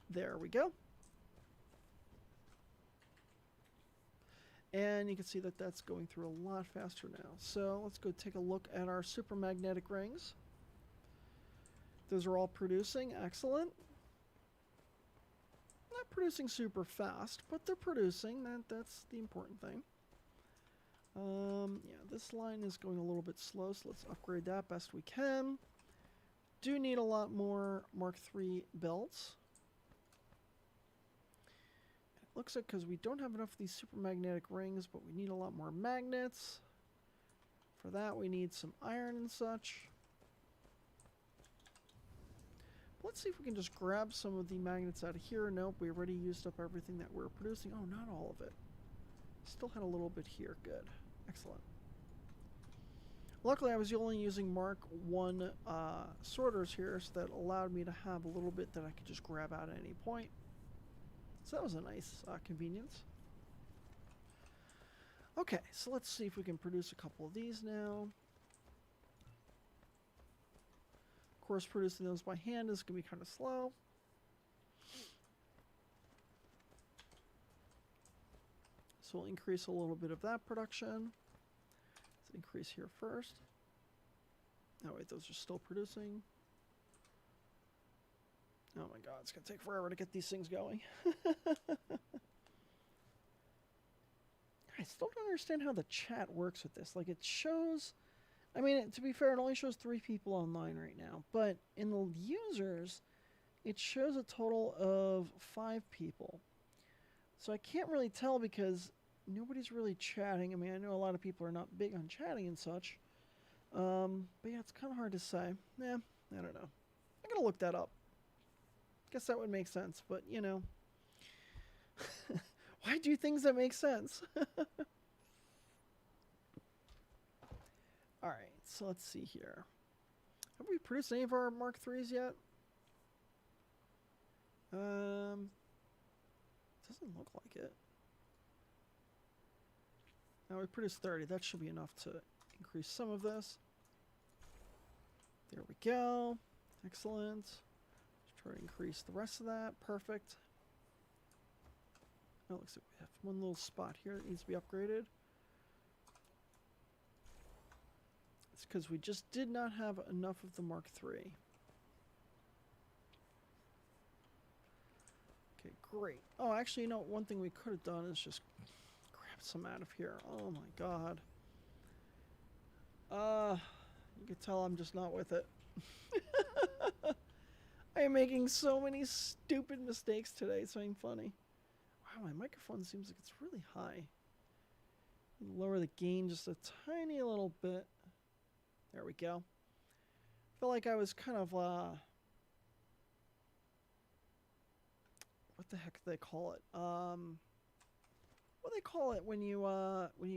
There we go. And you can see that that's going through a lot faster now. So let's go take a look at our super magnetic rings. Those are all producing. Excellent. Not producing super fast, but they're producing. That's the important thing. Yeah, this line is going a little bit slow, so let's upgrade that best we can. Do need a lot more Mark III belts. It looks like because we don't have enough of these super magnetic rings, but we need a lot more magnets. For that, we need some iron and such. Let's see if we can just grab some of the magnets out of here. Nope, we already used up everything that we're producing. Oh, not all of it. Still had a little bit here. Good. Excellent. Luckily, I was only using Mark I sorters here, so that allowed me to have a little bit that I could just grab out at any point. So that was a nice convenience. Okay, so let's see if we can produce a couple of these now. Of course, producing those by hand is going to be kind of slow. So we'll increase a little bit of that production. Let's increase here first. Oh wait, those are still producing. Oh my god, it's going to take forever to get these things going. I still don't understand how the chat works with this. Like, it shows... I mean, to be fair, it only shows 3 people online right now. But in the users, it shows a total of 5 people. So I can't really tell because nobody's really chatting. I mean, I know a lot of people are not big on chatting and such. But yeah, it's kind of hard to say. Yeah, I don't know. I'm going to look that up. Guess that would make sense, but you know. Why do things that make sense? Alright, so let's see here. Have we produced any of our Mark IIIs yet? Doesn't look like it. Now we produced 30. That should be enough to increase some of this. There we go. Excellent. Let's try to increase the rest of that. Perfect. Oh, looks like we have one little spot here that needs to be upgraded. It's because we just did not have enough of the Mark III. Okay, great. Oh, actually, you know, one thing we could have done is just grab some out of here. Oh my god. You can tell I'm just not with it. I am making so many stupid mistakes today. It's ain't funny. Wow, my microphone seems like it's really high. Lower the gain just a tiny little bit. There we go. I feel like I was kind of, what the heck do they call it? What do they call it when you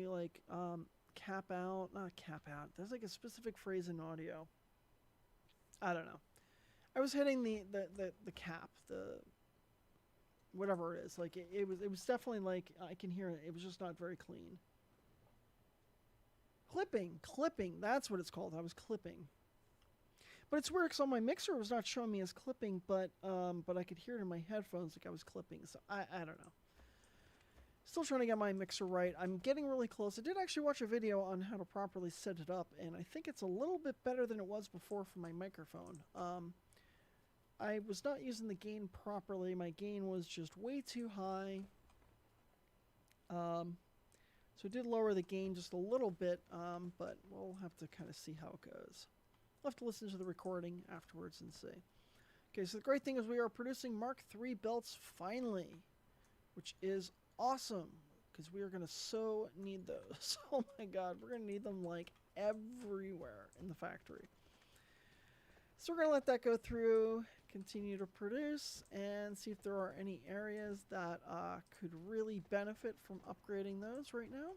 like, cap out? Not cap out. There's like a specific phrase in audio. I don't know. I was hitting the cap, whatever it is. Like, it was definitely like, I can hear it. It was just not very clean. Clipping, that's what it's called. I was clipping. But it's weird because on my mixer it was not showing me as clipping, but I could hear it in my headphones like I was clipping. So I don't know. Still trying to get my mixer right. I'm getting really close. I did actually watch a video on how to properly set it up, and I think it's a little bit better than it was before for my microphone. I was not using the gain properly. My gain was just way too high. So I did lower the gain just a little bit, but we'll have to kind of see how it goes. I'll have to listen to the recording afterwards and see. Okay, so the great thing is we are producing Mark III belts finally, which is awesome, because we are going to so need those. Oh my god, we're going to need them like everywhere in the factory. So we're going to let that go through, continue to produce and see if there are any areas that could really benefit from upgrading those right now.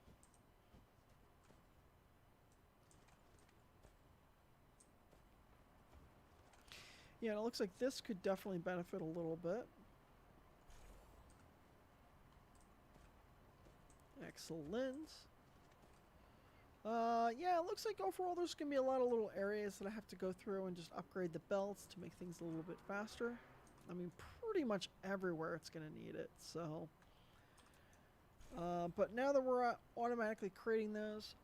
Yeah, it looks like this could definitely benefit a little bit. Excellent. Yeah, it looks like overall there's going to be a lot of little areas that I have to go through and just upgrade the belts to make things a little bit faster. I mean, pretty much everywhere it's going to need it, so... but now that we're automatically creating those,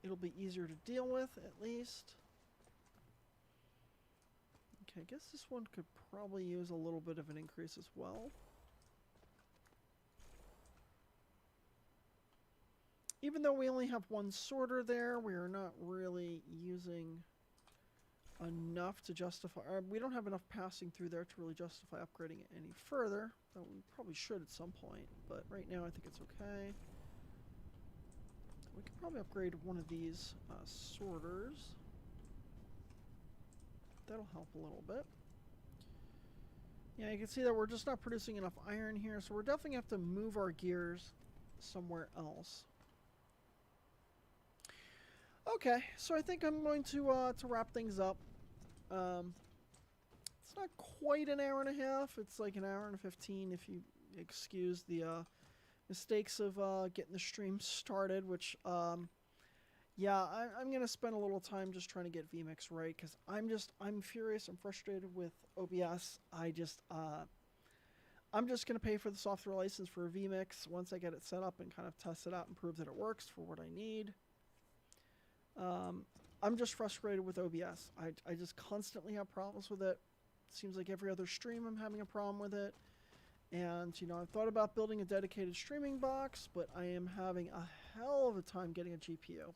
it'll be easier to deal with, at least. Okay, I guess this one could probably use a little bit of an increase as well. Even though we only have one sorter there, we are not really using enough to justify... we don't have enough passing through there to really justify upgrading it any further. Though we probably should at some point, but right now I think it's okay. We could probably upgrade one of these sorters. That'll help a little bit. Yeah, you can see that we're just not producing enough iron here, so we're definitely going to have to move our gears somewhere else. Okay, so I think I'm going to wrap things up. It's not quite an hour and a half. It's like an hour and 15 if you excuse the mistakes of getting the stream started, which, yeah, I'm going to spend a little time just trying to get vMix right, because I'm furious. I'm frustrated with OBS. I'm just going to pay for the software license for vMix once I get it set up and kind of test it out and prove that it works for what I need. I'm just frustrated with OBS. I just constantly have problems with it. Seems like every other stream I'm having a problem with it. And, you know, I've thought about building a dedicated streaming box, but I am having a hell of a time getting a GPU.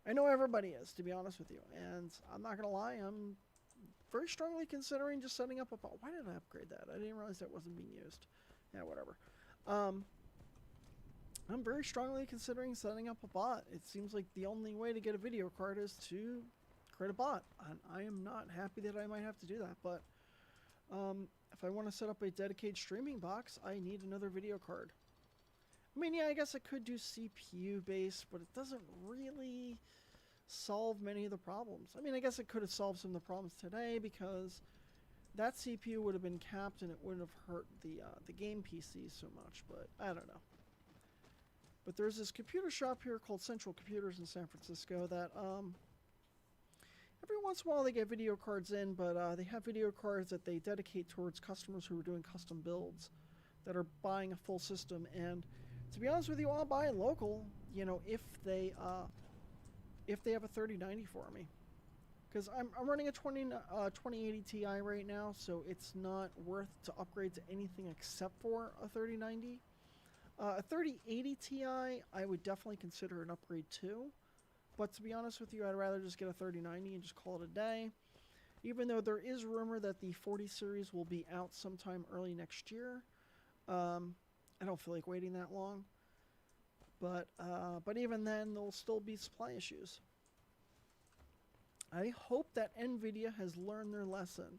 I know everybody is, to be honest with you. And I'm not going to lie, I'm very strongly considering just setting up a... Why did I upgrade that? I didn't realize that wasn't being used. Yeah, whatever. I'm very strongly considering setting up a bot. It seems like the only way to get a video card is to create a bot. And I am not happy that I might have to do that, but if I want to set up a dedicated streaming box, I need another video card. I mean, yeah, I guess I could do CPU based, but it doesn't really solve many of the problems. I mean, I guess it could have solved some of the problems today because that CPU would have been capped and it wouldn't have hurt the game PC so much, but I don't know. But there's this computer shop here called Central Computers in San Francisco that every once in a while they get video cards in, but they have video cards that they dedicate towards customers who are doing custom builds that are buying a full system. And to be honest with you, I'll buy it local, you know, if they have a 3090 for me. Because I'm running a 2080 Ti right now, so it's not worth to upgrade to anything except for a 3090. A 3080 Ti, I would definitely consider an upgrade too. But to be honest with you, I'd rather just get a 3090 and just call it a day. Even though there is rumor that the 40 series will be out sometime early next year. I don't feel like waiting that long. But even then, there'll still be supply issues. I hope that NVIDIA has learned their lesson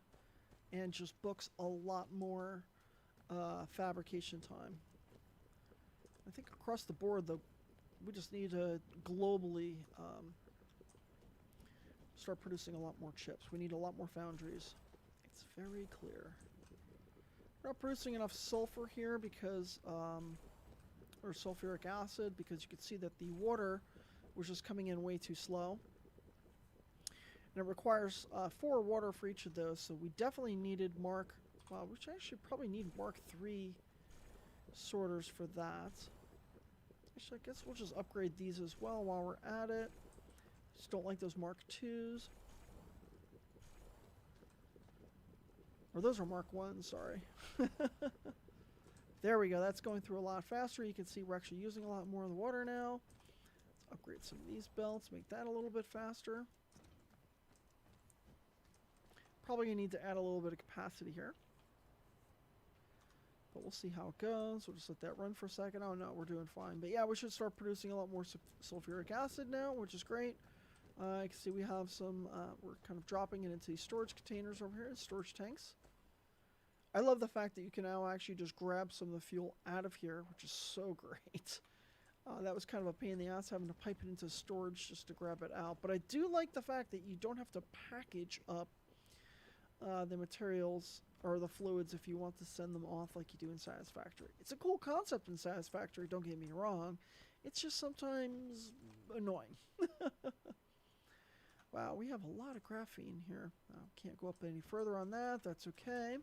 and just books a lot more fabrication time. I think across the board, though, we just need to globally start producing a lot more chips. We need a lot more foundries. It's very clear. We're not producing enough sulfur here because, or sulfuric acid, because you can see that the water was just coming in way too slow. And it requires 4 water for each of those, so we definitely needed Mark, well, we actually probably need Mark III sorters for that. Actually, I guess we'll just upgrade these as well while we're at it. Just don't like those Mark IIs. Or those are Mark 1s, sorry. There we go, that's going through a lot faster. You can see we're actually using a lot more of the water now. Let's upgrade some of these belts, make that a little bit faster. Probably gonna need to add a little bit of capacity here. But we'll see how it goes. We'll just let that run for a second. Oh no, we're doing fine. But yeah, we should start producing a lot more sulfuric acid now, which is great. I can see we have some, we're kind of dropping it into these storage containers over here, storage tanks. I love the fact that you can now actually just grab some of the fuel out of here, which is so great. That was kind of a pain in the ass having to pipe it into storage just to grab it out. But I do like the fact that you don't have to package up the materials or the fluids if you want to send them off like you do in Satisfactory. It's a cool concept in Satisfactory, don't get me wrong. It's just sometimes annoying. Wow, we have a lot of graphene here. Can't go up any further on that. That's okay.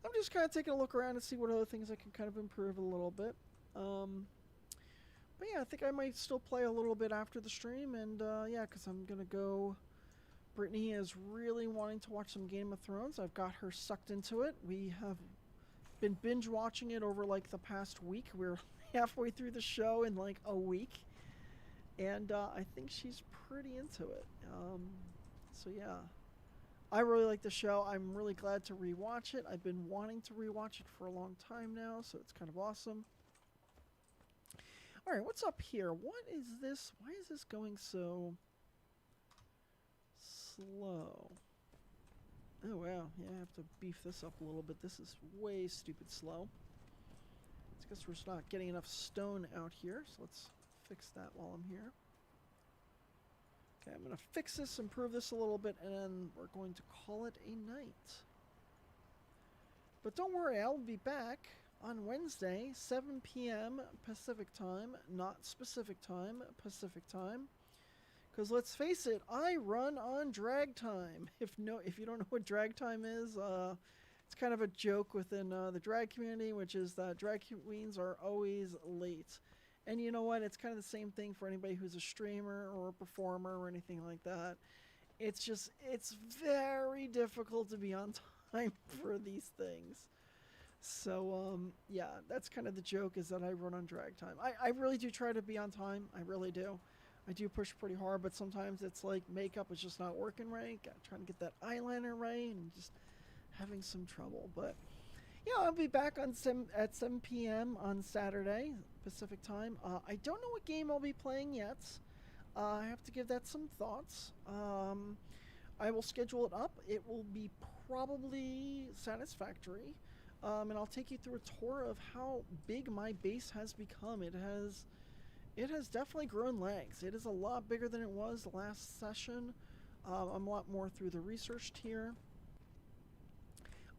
I'm just kind of taking a look around and see what other things I can kind of improve a little bit. But yeah, I think I might still play a little bit after the stream. And yeah, because I'm going to go... Brittany is really wanting to watch some Game of Thrones. I've got her sucked into it. We have been binge watching it over like the past week. We're halfway through the show in like a week. And I think she's pretty into it. So yeah, I really like the show. I'm really glad to rewatch it. I've been wanting to rewatch it for a long time now, so it's kind of awesome. All right, what's up here? What is this? Why is this going so slow? Oh wow, yeah, I have to beef this up a little bit. This is way stupid slow. I guess we're just not getting enough stone out here, so let's fix that while I'm here. Okay, I'm going to fix this, improve this a little bit, and then we're going to call it a night. But don't worry, I'll be back on Wednesday, 7 p.m. Pacific time, not specific time, Pacific time. Because let's face it, I run on drag time. If you don't know what drag time is, it's kind of a joke within the drag community, which is that drag queens are always late. And you know what? It's kind of the same thing for anybody who's a streamer or a performer or anything like that. It's very difficult to be on time for these things. So, yeah, that's kind of the joke, is that I run on drag time. I really do try to be on time. I really do. I do push pretty hard, but sometimes it's like makeup is just not working right. Trying to get that eyeliner right and just having some trouble. But yeah, I'll be back on at 7 p.m. on Saturday, Pacific time. I don't know what game I'll be playing yet. I have to give that some thoughts. I will schedule it up. It will be probably Satisfactory. And I'll take you through a tour of how big my base has become. It has definitely grown legs. It is a lot bigger than it was last session. I'm a lot more through the research tier.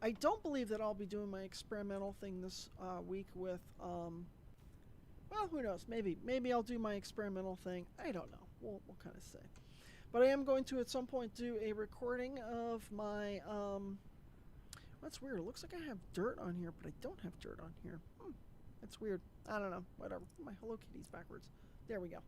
I don't believe that I'll be doing my experimental thing this week with, well, who knows? Maybe I'll do my experimental thing. I don't know. We'll kind of say. But I am going to, at some point, do a recording of my, that's weird. It looks like I have dirt on here, but I don't have dirt on here. That's weird. I don't know. Whatever. My Hello Kitty's backwards. There we go.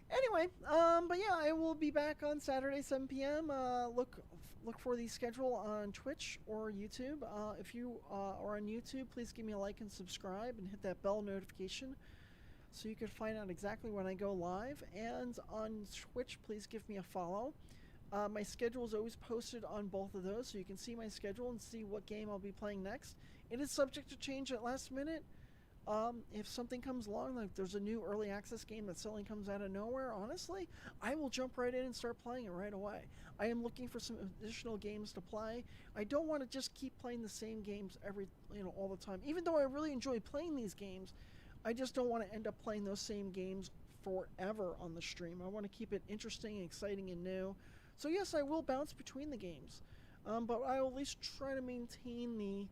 Anyway, but yeah, I will be back on Saturday, 7 p.m. Look for the schedule on Twitch or YouTube. If you are on YouTube, please give me a like and subscribe and hit that bell notification so you can find out exactly when I go live. And on Twitch, please give me a follow. My schedule is always posted on both of those, so you can see my schedule and see what game I'll be playing next. It is subject to change at last minute. If something comes along, like there's a new early access game that suddenly comes out of nowhere, honestly, I will jump right in and start playing it right away. I am looking for some additional games to play. I don't want to just keep playing the same games all the time. Even though I really enjoy playing these games, I just don't want to end up playing those same games forever on the stream. I want to keep it interesting and exciting and new. So yes, I will bounce between the games, but I will at least try to maintain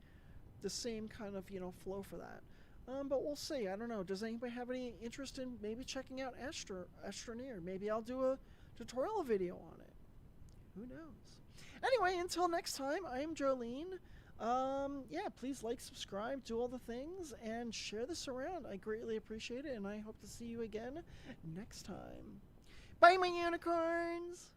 the same kind of flow for that. But we'll see. I don't know. Does anybody have any interest in maybe checking out Astroneer? Maybe I'll do a tutorial video on it. Who knows? Anyway, until next time, I am Jolene. Yeah, please like, subscribe, do all the things, and share this around. I greatly appreciate it, and I hope to see you again next time. Bye, my unicorns!